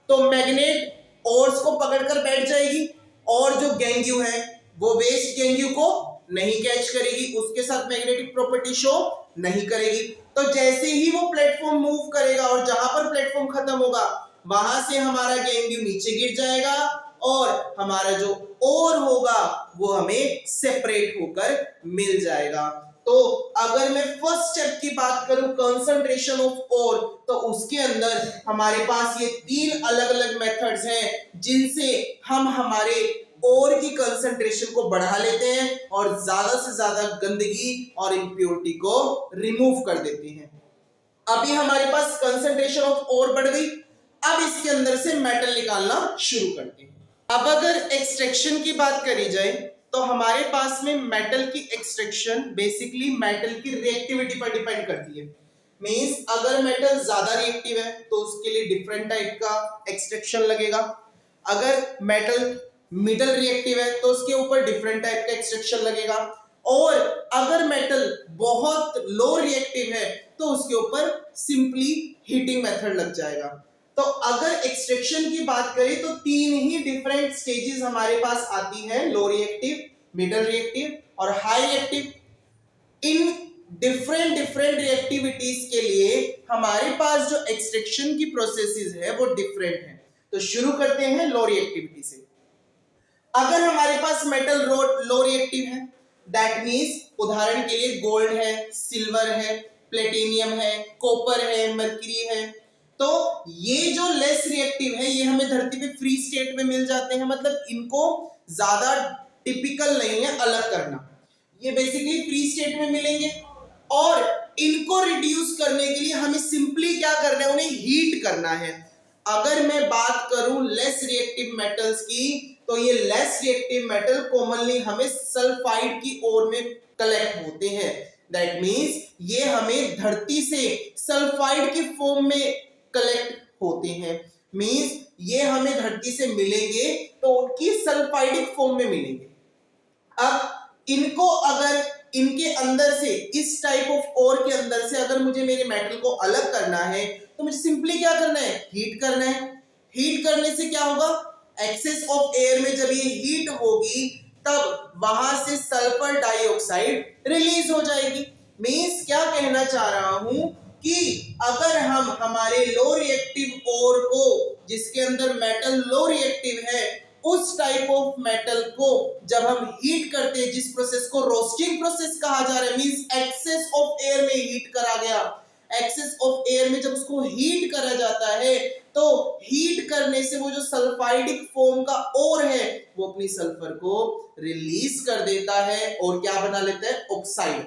तो मैग्नेट ओर्स को पकड़कर बैठ जाएगी, और जो गैंग्यू है वो वेस्ट गैंग्यू को नहीं कैच करेगी, उसके साथ मैग्नेटिक प्रॉपर्टी शो नहीं करेगी। तो जैसे ही वो प्लेटफॉर्म मूव करेगा और जहां पर प्लेटफॉर्म खत्म होगा वहां से हमारा गैंग्यू नीचे गिर जाएगा, और हमारा जो ओर होगा वो हमें सेपरेट होकर मिल जाएगा। तो अगर मैं फर्स्ट स्टेप की बात करूं, कंसंट्रेशन ऑफ ओर, तो उसके अंदर हमारे पास ये 3 अलग अलग मेथड्स हैं जिनसे हम हमारे ओर की कंसंट्रेशन को बढ़ा लेते हैं और ज्यादा से ज्यादा गंदगी और इंप्योरिटी को रिमूव कर देते हैं। अभी हमारे पास कंसंट्रेशन ऑफ ओर बढ़ गई, अब इसके अंदर से मेटल निकालना शुरू करते हैं। अब अगर एक्सट्रैक्शन की बात करी जाए तो हमारे पास में मेटल की एक्सट्रैक्शन बेसिकली मेटल की रिएक्टिविटी पर डिपेंड करती है। मींस अगर मेटल ज्यादा रिएक्टिव है तो उसके लिए डिफरेंट टाइप का एक्सट्रैक्शन लगेगा, अगर मेटल मिडल रिएक्टिव है तो उसके ऊपर डिफरेंट टाइप का एक्सट्रैक्शन लगेगा, और अगर मेटल बहुत लो रिएक्टिव है तो उसके ऊपर सिंपली हीटिंग मेथड लग जाएगा। तो अगर एक्सट्रैक्शन की बात करें तो तीन ही डिफरेंट स्टेजेस हमारे पास आती है, लो रिएक्टिव, मिडल रिएक्टिव और high reactive. In different reactivities के लिए हमारे पास जो एक्सट्रैक्शन की प्रोसेसेस है वो डिफरेंट है। तो शुरू करते हैं लो रिएक्टिविटी से। अगर हमारे पास मेटल लो रिएक्टिव है, दैट मींस उदाहरण के लिए गोल्ड है, सिल्वर है, प्लेटिनियम है, कॉपर है, मर्क्यूरी है, तो ये जो लेस रिएक्टिव है ये हमें धरती पे फ्री स्टेट में मिल जाते हैं, मतलब इनको ज्यादा टिपिकल नहीं है अलग करना, ये बेसिकली फ्री स्टेट में मिलेंगे। और इनको रिड्यूस करने के लिए हमें सिंपली क्या करना है, उन्हें हीट करना है। अगर मैं बात करूं लेस रिएक्टिव मेटल्स की, तो ये लेस रिएक्टिव मेटल कॉमनली हमें सल्फाइड की ओर में कलेक्ट होते हैं, दैट मींस ये हमें धरती से सल्फाइड के फॉर्म में कलेक्ट होते हैं, मींस ये हमें धरती से मिलेंगे तो उनकी सल्फाइडिक फॉर्म में मिलेंगे। अब इनको अगर इनके अंदर से, इस टाइप ऑफ ओर के अंदर से अगर मुझे मेरे मेटल को अलग करना है तो मुझे सिंपली क्या करना है, हीट करना है। हीट करने से क्या होगा, एक्सेस ऑफ एयर में जब ये हीट होगी तब वहां से सल्फर डाइऑक्साइड रिलीज हो जाएगी। मींस क्या कहना चाह रहा हूं कि अगर हम हमारे लो रिएक्टिव ओर को, जिसके अंदर मेटल लो रिएक्टिव है, उस टाइप ऑफ मेटल को जब हम हीट करते हैं, जिस प्रोसेस को रोस्टिंग प्रोसेस कहा जा रहा है, मींस एक्सेस ऑफ एयर में हीट करा गया, एक्सेस ऑफ एयर में जब उसको हीट करा जाता है तो हीट करने से वो जो सल्फाइडिक फॉर्म का ओर है वो अपनी सल्फर को रिलीज कर देता है और क्या बना लेता है, ऑक्साइड।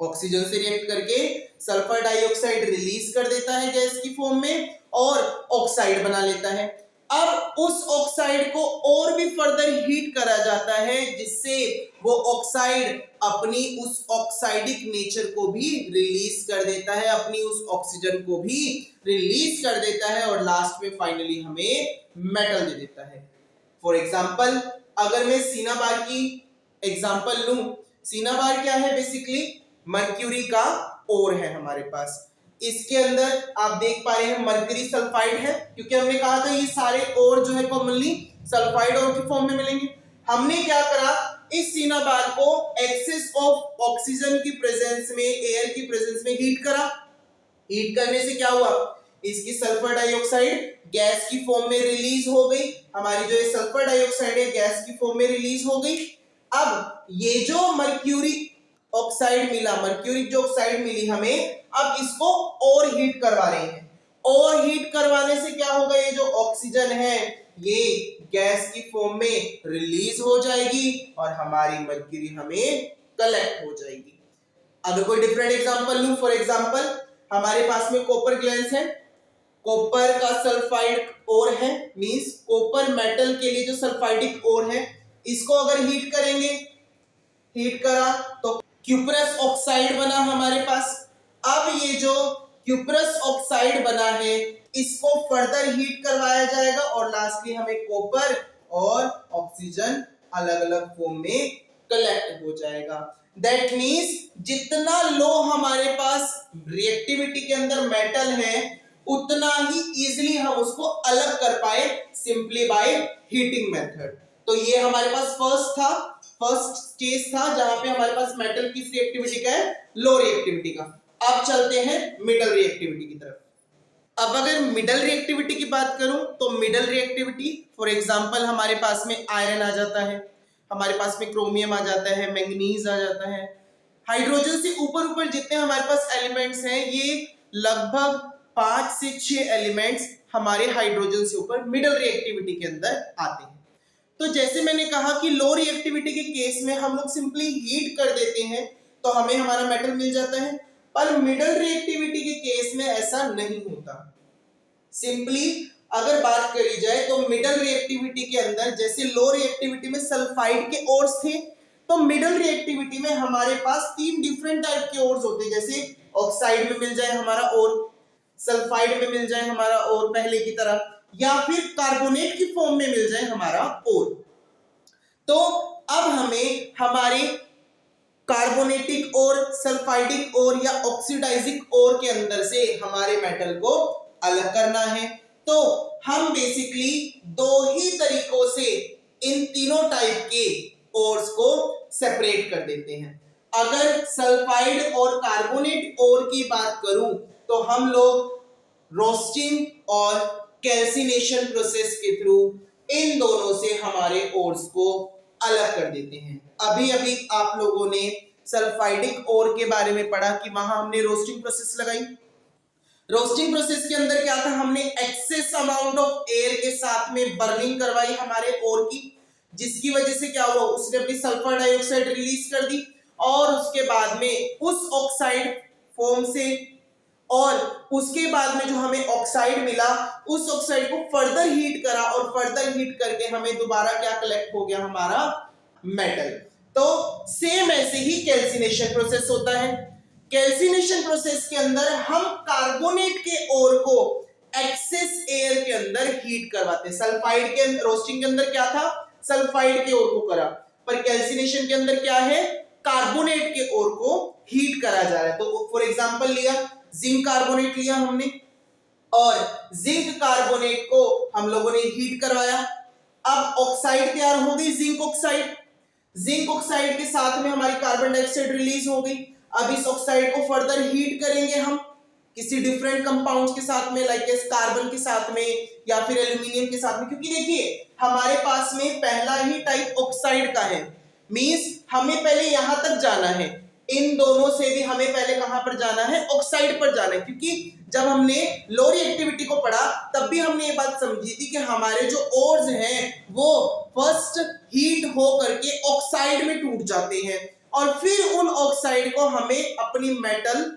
ऑक्सीजन से रिएक्ट करके सल्फर डाइऑक्साइड रिलीज कर देता है गैस की फॉर्म में और ऑक्साइड बना लेता है। अब उस ऑक्साइड को और भी फर्दर हीट करा जाता है जिससे वो ऑक्साइड अपनी उस ऑक्साइडिक नेचर को भी रिलीज कर देता है, अपनी उस ऑक्सीजन को भी रिलीज कर देता है और लास्ट में फाइनली हमें मेटल दे देता है। फॉर एग्जांपल अगर मैं सिनाबार की एग्जांपल लूं, सिनाबार क्या है, बेसिकली मर्क्यूरी का ओर है हमारे पास। इसके अंदर आप देख पा रहे हैं मर्क्यूरी सल्फाइड है, क्योंकि हमने कहा था ये सारे ओर जो है कॉमनली सल्फाइड ओर के फॉर्म में मिलेंगे। हमने क्या करा, इस सिनाबार को एक्सेस ऑफ ऑक्सीजन की प्रेजेंस में, एयर की प्रेजेंस में हीट करा। हीट करने से क्या हुआ, इसकी सल्फर डाइऑक्साइड गैस की फॉर्म में रिलीज हो गई, हमारी जो ये सल्फर डाइऑक्साइड है गैस की फॉर्म में रिलीज हो गई। अब ये जो मर्क्यूरी ऑक्साइड मिला, मर्क्यूरिक जो ऑक्साइड मिली हमें, अब इसको और हीट करवा रहे हैं। और हीट करवाने से क्या होगा, ये जो ऑक्सीजन है ये गैस की फॉर्म में रिलीज हो जाएगी और हमारी मर्क्यूरी हमें कलेक्ट हो जाएगी। अगर कोई डिफरेंट एग्जांपल लूं, फॉर एग्जांपल हमारे पास में कॉपर ग्लैंस है, कॉपर का सल्फाइड ओर है, मींस कॉपर मेटल के लिए जो सल्फाइडिक ओर है, इसको अगर हीट करेंगे, हीट करा तो क्यूप्रस ऑक्साइड बना हमारे पास। अब ये जो क्यूप्रस ऑक्साइड बना है इसको फर्दर हीट करवाया जाएगा और लास्टली हमें कॉपर और ऑक्सीजन अलग अलग फॉर्म में कलेक्ट हो जाएगा। दैट मींस जितना लो हमारे पास रिएक्टिविटी के अंदर मेटल है उतना ही इजीली हम उसको अलग कर पाए सिंपली बाय हीटिंग मेथड। तो ये हमारे पास फर्स्ट स्टेज था जहां पे हमारे पास मेटल की रिएक्टिविटी का है, लो रिएक्टिविटी का। अब चलते हैं मिडल रिएक्टिविटी की तरफ। अब अगर मिडल रिएक्टिविटी की बात करूं तो मिडल रिएक्टिविटी फॉर एग्जांपल हमारे पास में आयरन आ जाता है, हमारे पास में क्रोमियम आ जाता है, मैंगनीज आ जाता है, हाइड्रोजन से ऊपर ऊपर जितने हमारे पास एलिमेंट्स हैं ये लगभग 5 से 6 एलिमेंट्स हमारे हाइड्रोजन से ऊपर मिडल रिएक्टिविटी के अंदर आते हैं। तो जैसे मैंने कहा कि लो रिएक्टिविटी के केस में हम लोग सिंपली हीट कर देते हैं तो हमें हमारा मेटल मिल जाता है, पर मिडल रिएक्टिविटी के केस में ऐसा नहीं होता। सिंपली अगर बात करी जाए तो मिडल रिएक्टिविटी के अंदर जैसे लो रिएक्टिविटी में सल्फाइड के ओर्स थे, तो मिडल रिएक्टिविटी में हमारे पास 3 डिफरेंट टाइप के ओर्स होते हैं, जैसे ऑक्साइड में मिल जाए हमारा ओर, सल्फाइड में मिल जाए हमारा ओर पहले की तरह, या फिर कार्बोनेट की फॉर्म में मिल जाए हमारा ओर। तो अब हमें हमारे कार्बोनेटिक और सल्फाइडिक और या ऑक्सीडाइजिक और के अंदर से हमारे मेटल को अलग करना है। तो हम बेसिकली 2 ही तरीकों से इन तीनों टाइप के ओर्स को सेपरेट कर देते हैं। अगर सल्फाइड और कार्बोनेट ओर की बात करूं तो हम लोग रोस्टिंग और कैल्सिनेशन प्रोसेस के थ्रू इन दोनों से हमारे ओर्स को अलग कर देते हैं। अभी अभी आप लोगों ने सल्फाइडिक ओर के बारे में पढ़ा कि वहां हमने रोस्टिंग प्रोसेस लगाई। रोस्टिंग प्रोसेस के अंदर क्या था, हमने एक्सेस अमाउंट ऑफ एयर के साथ में बर्निंग करवाई हमारे ओर की, जिसकी वजह से क्या हुआ, उसने अपनी सल्फर डाइऑक्साइड रिलीज कर दी और उसके बाद में उस ऑक्साइड फॉर्म से और उसके बाद में जो हमें ऑक्साइड मिला उस ऑक्साइड को फर्दर हीट करा और फर्दर हीट करके हमें दोबारा क्या कलेक्ट हो गया, हमारा मेटल। तो सेम ऐसे ही कैल्सिनेशन प्रोसेस होता है। कैल्सिनेशन प्रोसेस के अंदर हम कार्बोनेट के ओर को एक्सेस एयर के अंदर हीट करवाते हैं। सल्फाइड के रोस्टिंग के अंदर क्या था, सल्फाइड के ओर को करा, पर कैल्सिनेशन के अंदर क्या है, कार्बोनेट के ओर को हीट करा जा रहा है। तो फॉर एग्जांपल लिया जिंक कार्बोनेट लिया हमने और जिंक कार्बोनेट को हम लोगों ने हीट करवाया। अब ऑक्साइड तैयार हो गई, जिंक ऑक्साइड। जिंक ऑक्साइड के साथ में हमारी कार्बन डाइऑक्साइड रिलीज हो गई। अब इस ऑक्साइड को फर्दर हीट करेंगे हम किसी डिफरेंट कंपाउंड्स के साथ में, लाइक कार्बन के साथ में या फिर एल्यूमिनियम के साथ में, क्योंकि देखिए हमारे पास में पहला ही टाइप ऑक्साइड का है, मींस हमें पहले यहां तक जाना है। इन दोनों से भी हमें पहले कहां पर जाना है, ऑक्साइड पर जाना है, क्योंकि जब हमने लो रिएक्टिविटी को पढ़ा तब भी हमने ये बात समझी थी कि हमारे जो ओर्स हैं वो फर्स्ट हीट हो करके ऑक्साइड में टूट जाते हैं और फिर उन ऑक्साइड को हमें अपनी मेटल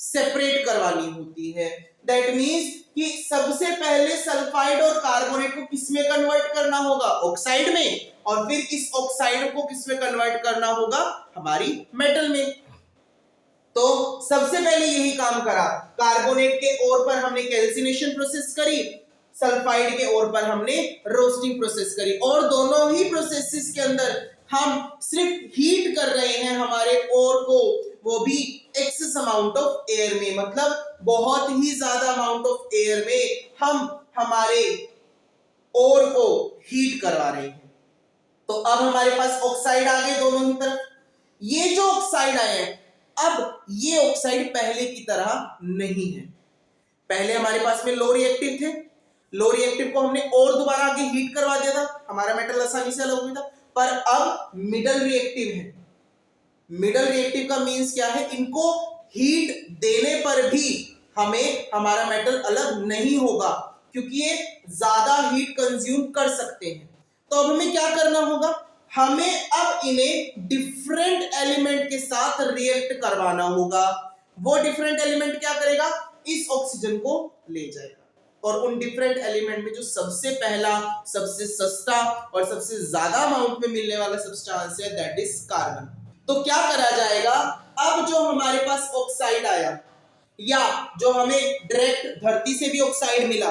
सेपरेट करवानी होती है। दैट मींस कि सबसे पहले सल्फाइड और कार्बोनेट को किसमें कन्वर्ट करना होगा, ऑक्साइड में, और फिर इस ऑक्साइड को किसमें कन्वर्ट करना होगा, हमारी मेटल में। तो सबसे पहले यही काम करा, कार्बोनेट के ओर पर हमने कैल्सिनेशन प्रोसेस करी, सल्फाइड के ओर पर हमने रोस्टिंग प्रोसेस करी, और दोनों ही प्रोसेसेस के अंदर हम सिर्फ हीट कर रहे हैं हमारे ओर को, वो भी एक्सेस अमाउंट ऑफ एयर में, मतलब बहुत ही ज्यादा अमाउंट ऑफ एयर में हम हमारे ओर को हीट करवा रहे हैं। तो अब हमारे पास ऑक्साइड आ गए दोनों ही तरफ। ये जो ऑक्साइड आए हैं, अब ये ऑक्साइड पहले की तरह नहीं है। पहले हमारे पास में लो रिएक्टिव थे, लो रिएक्टिव को हमने और दोबारा आगे हीट करवा दिया था, हमारा मेटल आसानी से अलग हो गया था। पर अब मिडल रिएक्टिव है। मिडल रिएक्टिव का मींस क्या है, इनको हीट देने पर भी हमें हमारा मेटल अलग नहीं होगा, क्योंकि ये ज्यादा हीट कंज्यूम कर सकते हैं। तो अब हमें क्या करना होगा, हमें अब इन्हें डिफरेंट एलिमेंट के साथ रिएक्ट करवाना होगा। वो डिफरेंट एलिमेंट क्या करेगा, इस ऑक्सीजन को ले जाएगा और उन डिफरेंट एलिमेंट में जो सबसे पहला, सबसे सस्ता और सबसे ज्यादा अमाउंट में मिलने वाला सब्सटेंस है, दैट इज कार्बन। तो क्या करा जाएगा, अब जो हमारे पास ऑक्साइड आया या जो हमें डायरेक्ट धरती से भी ऑक्साइड मिला,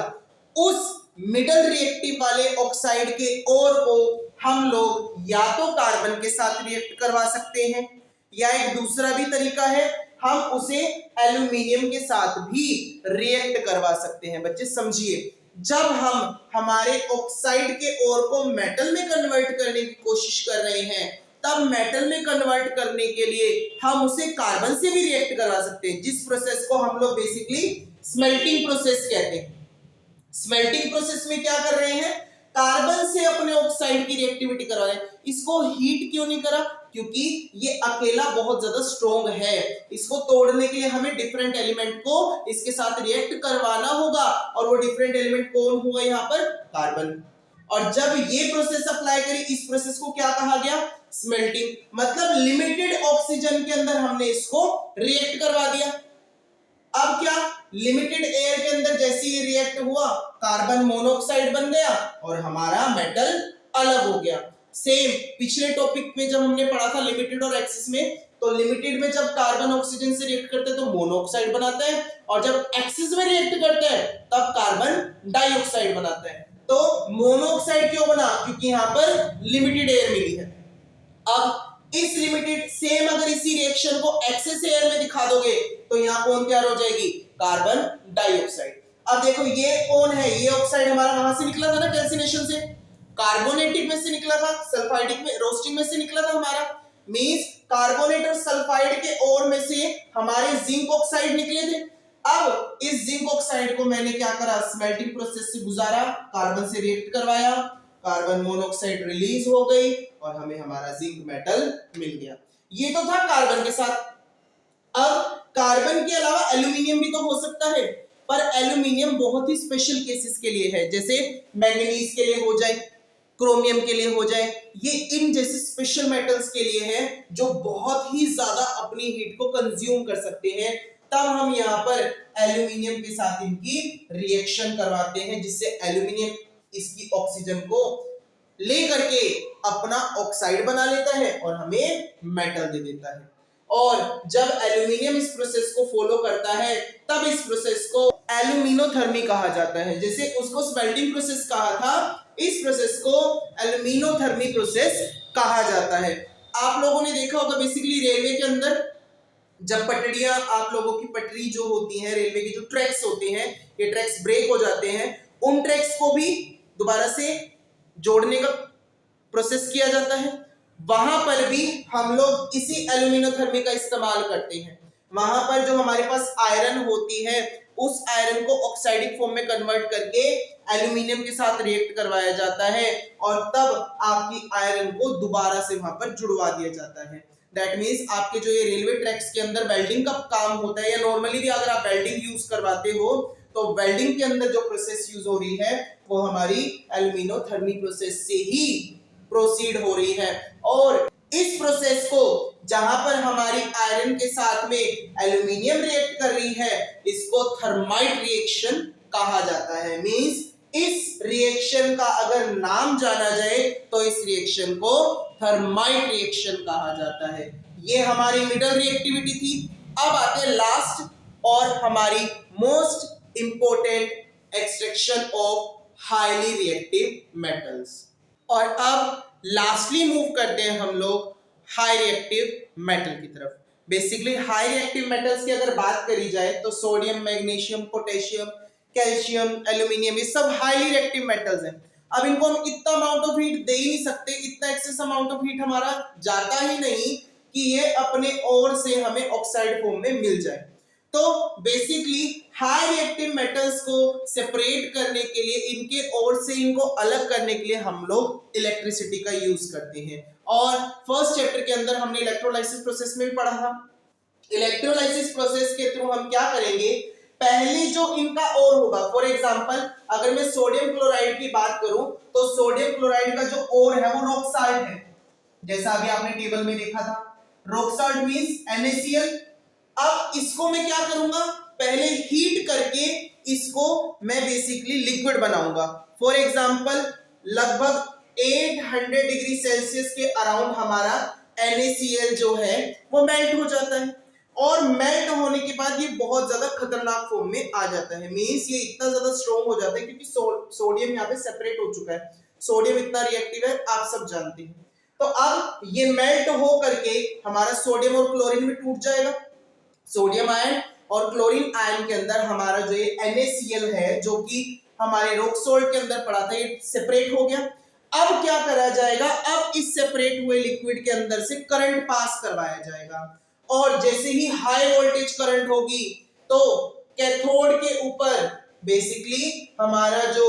उस मिडल रिएक्टिव वाले ऑक्साइड के ओर को हम लोग या तो कार्बन के साथ रिएक्ट करवा सकते हैं, या एक दूसरा भी तरीका है, हम उसे एल्यूमिनियम के साथ भी रिएक्ट करवा सकते हैं। बच्चे समझिए, जब हम हमारे ऑक्साइड के ओर को मेटल में कन्वर्ट करने की कोशिश कर रहे हैं, तब मेटल में कन्वर्ट करने के लिए हम उसे कार्बन से भी रिएक्ट करवा सकते हैं, जिस प्रोसेस को हम लोग बेसिकली स्मेल्टिंग प्रोसेस कहते हैं। स्मेल्टिंग प्रोसेस में क्या कर रहे हैं, कार्बन से अपने ऑक्साइड की रिएक्टिविटी करवा रहे हैं। इसको हीट क्यों नहीं करा, क्योंकि ये अकेला बहुत ज्यादा स्ट्रॉन्ग है, इसको तोड़ने के लिए हमें डिफरेंट एलिमेंट को इसके साथ रिएक्ट करवाना होगा, और वो डिफरेंट एलिमेंट कौन होगा, यहाँ पर कार्बन। और जब ये प्रोसेस अप्लाई करी, इस प्रोसेस को क्या कहा गया, स्मेल्टिंग। मतलब लिमिटेड ऑक्सीजन के अंदर हमने इसको रिएक्ट करवा दिया। अब क्या, लिमिटेड एयर के अंदर जैसे ये रिएक्ट हुआ, कार्बन मोनोऑक्साइड बन गया और हमारा मेटल अलग हो गया। सेम पिछले टॉपिक में जब हमने पढ़ा था लिमिटेड और एक्सिस में, तो लिमिटेड में जब कार्बन ऑक्सीजन से रिएक्ट करता है तो मोनोऑक्साइड बनाता है, और जब एक्सिस में रिएक्ट करता है तब कार्बन डाइऑक्साइड बनाता है। तो मोनोऑक्साइड क्यों बना? क्योंकि यहाँ पर लिमिटेड एयर मिली है। अब इस लिमिटेड सेम अगर इसी रिएक्शन को एक्सेस एयर में दिखा दोगे तो यहाँ कौन तैयार हो जाएगी? Carbon dioxide. अब देखो ये कौन है? ये ऑक्साइड हमारा वहां से निकला था ना, कैल्सिनेशन से, कार्बोनेटिक में से निकला था, सल्फाइडिक में, रोस्टिंग में से निकला था हमारा। मींस कार्बोनेट और सल्फाइड के ओर में से हमारे जिंक ऑक्साइड निकले थे। अब इस जिंक ऑक्साइड को मैंने क्या करा? स्मेल्टिंग प्रोसेस से गुजारा, कार्बन से रिएक्ट करवाया, कार्बन मोनोऑक्साइड रिलीज हो गई और हमें हमारा जिंक मेटल मिल गया। ये तो था कार्बन के साथ। अब कार्बन के अलावा एल्यूमिनियम भी तो हो सकता है, पर एल्यूमिनियम बहुत ही स्पेशल केसेस के लिए है, जैसे मैंगनीज के लिए हो जाए, क्रोमियम के लिए हो जाए, ये इन जैसे स्पेशल मेटल्स के लिए है जो बहुत ही ज्यादा अपनी हीट को कंज्यूम कर सकते हैं। तब हम यहाँ पर एल्यूमिनियम के साथ इनकी रिएक्शन करवाते हैं, जिससे एल्यूमिनियम इसकी ऑक्सीजन को लेकर के अपना ऑक्साइड बना लेता है और हमें मेटल दे देता है। और जब एल्यूमिनियम इस प्रोसेस को फॉलो करता है तब इस प्रोसेस को एल्यूमिनोथर्मी कहा जाता है। जैसे उसको स्मेल्टिंग प्रोसेस कहा था, इस प्रोसेस को एल्यूमिनोथर्मी प्रोसेस कहा जाता है। आप लोगों ने देखा होगा बेसिकली रेलवे के अंदर जब पटरियां, आप लोगों की पटरी जो होती है, रेलवे के जो ट्रैक्स होते हैं, ये ट्रैक्स ब्रेक हो जाते हैं, उन ट्रैक्स को भी दोबारा से जोड़ने का प्रोसेस किया जाता है। वहां पर भी हम लोग इसी एल्यूमिनोथर्मी का इस्तेमाल करते हैं। वहां पर जो हमारे पास आयरन होती है, उस आयरन को ऑक्साइडिक फॉर्म में कन्वर्ट करके एल्यूमिनियम के साथ रिएक्ट करवाया जाता है और तब आपकी आयरन को दोबारा से वहां पर जुड़वा दिया जाता है। दैट मीन्स आपके जो ये रेलवे ट्रैक्स के अंदर वेल्डिंग का काम होता है, या नॉर्मली भी अगर आप वेल्डिंग यूज करवाते हो तो वेल्डिंग के अंदर जो प्रोसेस यूज हो रही है वो हमारी एल्यूमिनोथर्मी प्रोसेस से ही प्रोसीड हो रही है। और इस प्रोसेस को जहां पर हमारी आयरन के साथ में एल्यूमिनियम रिएक्ट कर रही है, इसको थर्माइट रिएक्शन कहा जाता है। मींस इस रिएक्शन का अगर नाम जाना जाए तो इस रिएक्शन को थर्माइट रिएक्शन कहा जाता है। ये हमारी मिडल रिएक्टिविटी थी। अब आते हैं लास्ट और हमारी most important extraction of highly reactive metals. और अब लास्टली मूव करते हैं हम लोग हाई रिएक्टिव मेटल की तरफ। बेसिकली हाई रिएक्टिव मेटल्स की अगर बात करी जाए तो sodium, magnesium, potassium, calcium, aluminium, ये सब हाईली रिएक्टिव मेटल्स हैं। अब इनको हम इतना अमाउंट ऑफ हीट दे ही नहीं सकते, इतना एक्सेस अमाउंट ऑफ हीट हमारा जाता ही नहीं कि ये अपने ओर से हमें ऑक्साइड फॉर्म में मिल जाए। तो बेसिकली हाई रिएक्टिव मेटल्स को सेपरेट करने के लिए, इनके ओर से इनको अलग करने के लिए हम लोग इलेक्ट्रिसिटी का यूज करते हैं। और फर्स्ट चैप्टर के अंदर हमने इलेक्ट्रोलाइसिस प्रोसेस में भी पढ़ा था। इलेक्ट्रोलाइसिस प्रोसेस के थ्रू हम क्या करेंगे, पहले जो इनका ओर होगा, फॉर एग्जांपल अगर मैं सोडियम क्लोराइड की बात करूं तो सोडियम क्लोराइड का जो ओर है वो रॉक साल्ट है, जैसा अभी आपने टेबल में देखा था। Rock salt means NaCl। अब इसको मैं क्या करूंगा, पहले हीट करके इसको मैं बेसिकली लिक्विड बनाऊंगा। फॉर एग्जांपल लगभग 800 डिग्री सेल्सियस के अराउंड हमारा NaCl जो है वो मेल्ट हो जाता है, और मेल्ट होने के बाद ये बहुत ज्यादा खतरनाक फॉर्म में आ जाता है। मींस ये इतना ज्यादा स्ट्रॉन्ग हो जाता है क्योंकि सोडियम यहाँ पे सेपरेट हो चुका है। सोडियम इतना रिएक्टिव है, आप सब जानते हैं। तो अब ये मेल्ट हो करके हमारा सोडियम और क्लोरीन में टूट जाएगा। सोडियम आयन और क्लोरीन आयन के अंदर हमारा जो ये NaCl है, जो कि हमारे रॉक सॉल्ट के अंदर पड़ा था, ये सेपरेट हो गया। अब क्या करा जाएगा, अब इस सेपरेट हुए लिक्विड के अंदर से करंट पास करवाया जाएगा, और जैसे ही हाई वोल्टेज करंट होगी तो कैथोड के ऊपर बेसिकली हमारा जो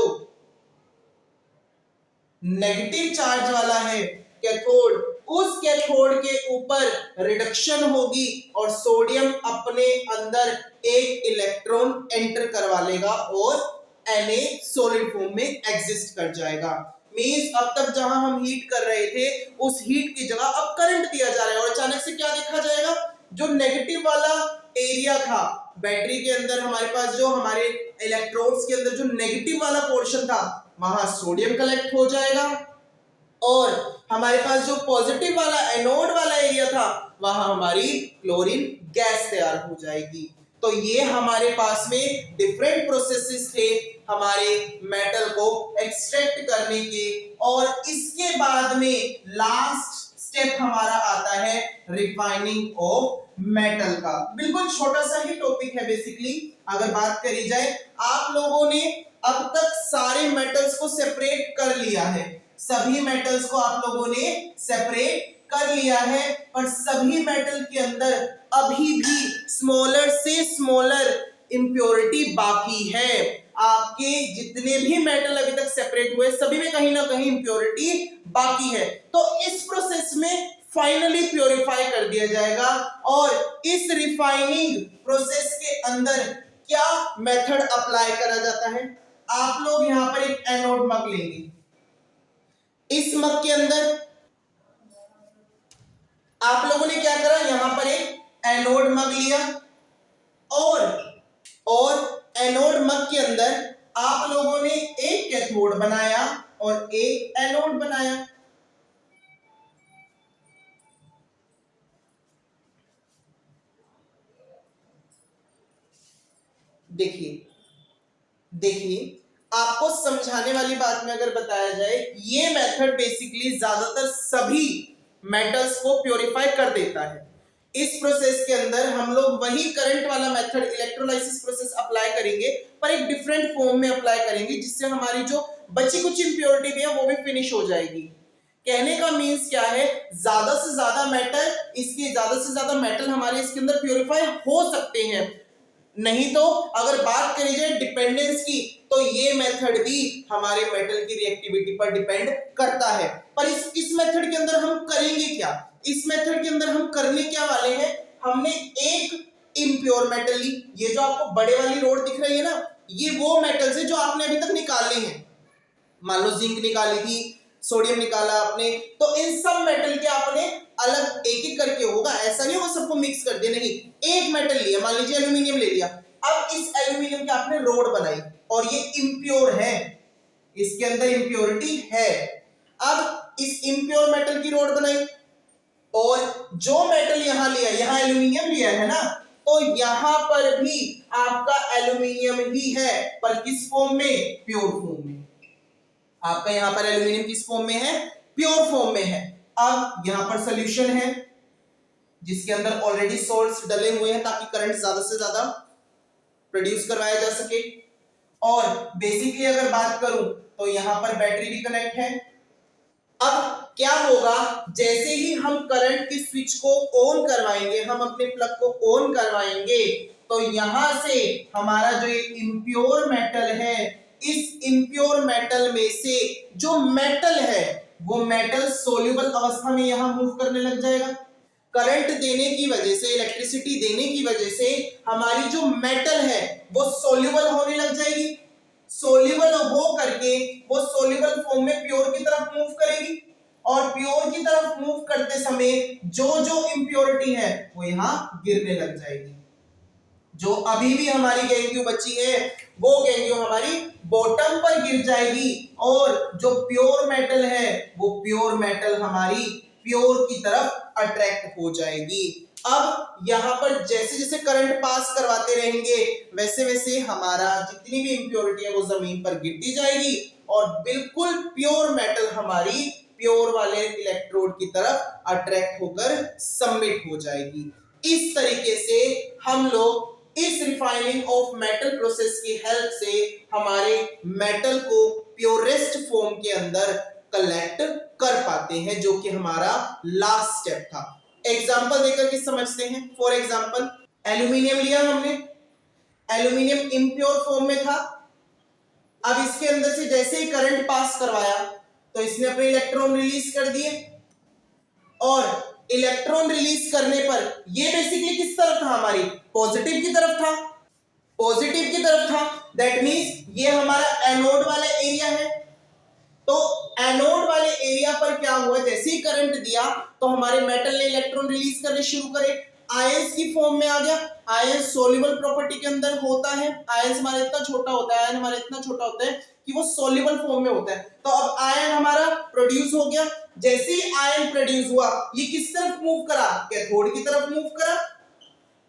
नेगेटिव चार्ज वाला है कैथोड, उस कैथोड के ऊपर रिडक्शन होगी और सोडियम अपने अंदर एक इलेक्ट्रॉन एंटर करवा लेगा और Na सॉलिड फॉर्म में एग्जिस्ट कर जाएगा। मींस अब तक जहां हम हीट कर रहे थे उस हीट की जगह अब करंट दिया जा रहा है, और अचानक से क्या देखा जाएगा, जो नेगेटिव वाला एरिया था बैटरी के अंदर, हमारे पास जो हमारे इलेक्ट्रोड्स के अंदर जो नेगेटिव वाला पोर्शन था, वहां सोडियम कलेक्ट हो जाएगा और हमारे पास जो पॉजिटिव वाला एनोड वाला एरिया था वहां हमारी क्लोरीन गैस तैयार हो जाएगी। तो ये हमारे पास में डिफरेंट प्रोसेसेस थे हमारे मेटल को एक्सट्रैक्ट करने के, और इसके बाद में लास्ट स्टेप हमारा आता है रिफाइनिंग ऑफ मेटल का। बिल्कुल छोटा सा ही टॉपिक है बेसिकली। अगर बात करी जाए, आप लोगों ने अब तक सारे मेटल्स को सेपरेट कर लिया है, सभी मेटल्स को आप लोगों ने सेपरेट कर लिया है, पर सभी मेटल के अंदर अभी भी स्मॉलर से स्मॉलर इंप्योरिटी बाकी है। आपके जितने भी मेटल अभी तक सेपरेट हुए सभी में कहीं ना कहीं इंप्योरिटी बाकी है। तो इस प्रोसेस में फाइनली प्योरीफाई कर दिया जाएगा, और इस रिफाइनिंग प्रोसेस के अंदर क्या मेथड अप्लाई करा जाता है। आप लोग यहां पर एक एनोड मग लेंगे, इस मग के अंदर आप लोगों ने क्या करा, यहां पर एक एनोड मग लिया, और एनोड मग के अंदर आप लोगों ने एक कैथोड बनाया और एक एनोड बनाया। देखिए आपको समझाने वाली बात में अगर बताया जाए, ये मेथड बेसिकली ज्यादातर सभी मेटल्स को प्योरीफाई कर देता है। इस प्रोसेस के अंदर हम लोग वही करंट वाला मेथड इलेक्ट्रोलाइसिस प्रोसेस अप्लाई करेंगे, पर एक डिफरेंट फॉर्म में अप्लाई करेंगे, जिससे हमारी जो बची कुछ इंप्योरिटी भी है वो भी फिनिश हो जाएगी। कहने का मीन्स क्या है, ज्यादा से ज्यादा मेटल हमारे इसके अंदर प्योरीफाई हो सकते हैं। नहीं तो अगर बात करी जाए डिपेंडेंस की, तो ये मेथड भी हमारे मेटल की रिएक्टिविटी पर डिपेंड करता है। पर इस मेथड के अंदर हम करेंगे क्या, इस मेथड के अंदर हम करने क्या वाले हैं, हमने एक इम्प्योर मेटल ली। ये जो आपको बड़े वाली रोड दिख रही है ना, ये वो मेटल्स है जो आपने अभी तक निकाले हैं। मान लो जिंक निकाली थी, सोडियम निकाला आपने, तो इन सब मेटल के आपने अलग एक एक करके होगा, ऐसा नहीं होगा सबको मिक्स कर दिया, नहीं। एक मेटल लिया, मान लीजिए एल्यूमिनियम ले लिया, अब इस एल्यूमिनियम की आपने रोड बनाई और ये इम्प्योर है, इसके अंदर इम्प्योरिटी है। अब इस इम्प्योर मेटल की रोड बनाई, और जो मेटल यहां लिया, यहां एल्यूमिनियम लिया है ना, तो यहां पर भी आपका एल्यूमिनियम ही है, पर किस फॉर्म में, प्योर फॉर्म में। आपका यहां पर एल्यूमिनियम किस फॉर्म में है, प्योर फॉर्म में है। अब यहां पर सॉल्यूशन है जिसके अंदर ऑलरेडी सोल्ट्स डले हुए हैं, ताकि करंट ज्यादा से ज्यादा प्रोड्यूस करवाया जा सके। और बेसिकली अगर बात करूं तो यहां पर बैटरी भी कनेक्ट है। अब क्या होगा, जैसे ही हम करंट की स्विच को ऑन करवाएंगे, हम अपने प्लग को ऑन करवाएंगे, तो यहां से हमारा जो ये इम्प्योर मेटल है, इस इम्प्योर मेटल में से जो मेटल है वो मेटल सोल्यूबल अवस्था में यहां मूव करने लग जाएगा। करंट देने की वजह से, इलेक्ट्रिसिटी देने की वजह से हमारी जो मेटल है वो सोल्यूबल होने लग जाएगी। सोल्यूबल हो करके वो सोल्यूबल फॉर्म में प्योर की तरफ मूव करेगी, और प्योर की तरफ मूव करते समय जो जो इंप्योरिटी है वो यहां गिरने लग जाएगी। जो अभी भी हमारी गैंग्यू बची है वो गैंग्यू हमारी बॉटम पर गिर जाएगी, और जो प्योर मेटल है वो प्योर मेटल हमारी प्योर की तरफ अट्रैक्ट हो जाएगी। अब यहां पर जैसे जैसे करंट पास करवाते रहेंगे, वैसे वैसे हमारा जितनी भी इंप्योरिटी है वो जमीन पर गिरती जाएगी, और बिल्कुल प्योर मेटल हमारी प्योर वाले इलेक्ट्रोड की तरफ अट्रैक्ट होकर सबमिट हो जाएगी। इस तरीके से हम लोग इस रिफाइनिंग ऑफ मेटल प्रोसेस की हेल्प से हमारे मेटल को प्योरेस्ट फॉर्म के अंदर कलेक्ट कर पाते हैं, जो कि हमारा लास्ट स्टेप था। एग्जांपल देकर के समझते हैं। फॉर एग्जांपल, एल्यूमिनियम लिया हमने, एल्यूमिनियम इम्प्योर फॉर्म में था। अब इसके अंदर से जैसे ही करंट पास करवाया तो इसने अपने इलेक्ट्रॉन रिलीज कर दिए, और इलेक्ट्रॉन रिलीज करने पर ये बेसिकली किस तरफ था, हमारी पॉजिटिव की तरफ था, पॉजिटिव की तरफ था। दैट मींस ये हमारा एनोड वाला एरिया है। तो एनोड वाले एरिया पर क्या हुआ, जैसे ही करंट दिया तो हमारे मेटल ने इलेक्ट्रॉन रिलीज करने शुरू करे। आयंस की फॉर्म में आ गया। आयंस सोल्यूबल प्रॉपर्टी के अंदर होता है। आयंस हमारा इतना छोटा होता है, आयन हमारा इतना छोटा होता है कि वो सोल्यूबल फॉर्म में होता है। तो अब आयन हमारा प्रोड्यूस हो गया। जैसे ही आयन प्रोड्यूस हुआ, ये किस तरफ मूव करा? कैथोड की तरफ मूव करा।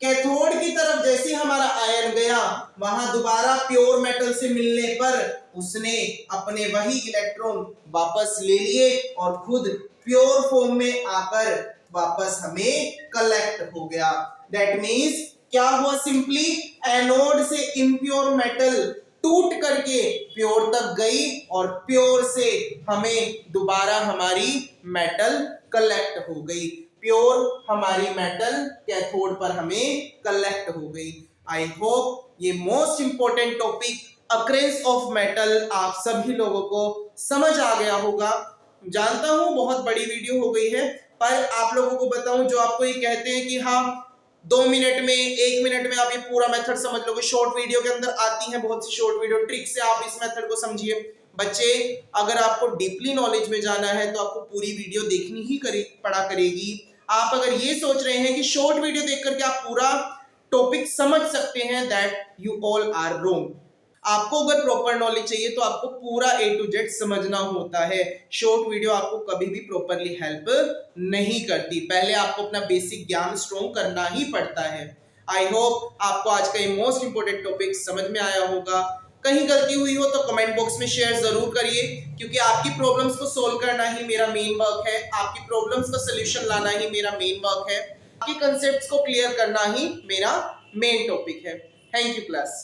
कैथोड की तरफ जैसे हमारा आयन गया, वहां दोबारा प्योर मेटल से मिलने पर उसने अपने वही इलेक्ट्रॉन वापस ले लिए और खुद प्योर फॉर्म में आकर वापस हमें कलेक्ट हो गया। दैट मींस क्या हुआ? सिंपली एनोड से इम्प्योर मेटल टूट करके प्योर तक गई और प्योर से हमें दोबारा हमारी मेटल कलेक्ट हो गई। प्योर हमारी मेटल कैथोड पर हमें कलेक्ट हो गई। आई होप ये most important topic occurrence of metal आप सभी लोगों को समझ आ गया होगा। जानता हूं बहुत बड़ी वीडियो हो गई है, पर आप लोगों को बताऊं, जो आपको ये कहते हैं कि हाँ 2 मिनट में 1 मिनट में आप ये पूरा मेथड समझ लोगे, शॉर्ट वीडियो के अंदर आती है बहुत सी शॉर्ट वीडियो, ट्रिक से आप इस मेथड को समझिए। बच्चे, अगर आपको डीपली नॉलेज में जाना है तो आपको पूरी वीडियो देखनी ही पड़ा करेगी। आप अगर ये सोच रहे हैं कि शॉर्ट वीडियो देख करके आप पूरा टॉपिक समझ सकते हैं, दैट यू ऑल आर रोंग। आपको अगर प्रॉपर नॉलेज चाहिए तो आपको पूरा A to Z समझना होता है। शॉर्ट वीडियो आपको कभी भी प्रॉपरली हेल्प नहीं करती। पहले आपको अपना बेसिक ज्ञान स्ट्रॉन्ग करना ही पड़ता है। आई होप आपको आज का ये मोस्ट इंपोर्टेंट टॉपिक समझ में आया होगा। कहीं गलती हुई हो तो कमेंट बॉक्स में शेयर जरूर करिए, क्योंकि आपकी प्रॉब्लम्स को सोल्व करना ही मेरा मेन वर्क है। आपकी प्रॉब्लम्स का सोल्यूशन लाना ही मेरा मेन वर्क है। आपकी कंसेप्ट्स को क्लियर करना ही मेरा मेन टॉपिक है। Thank you class.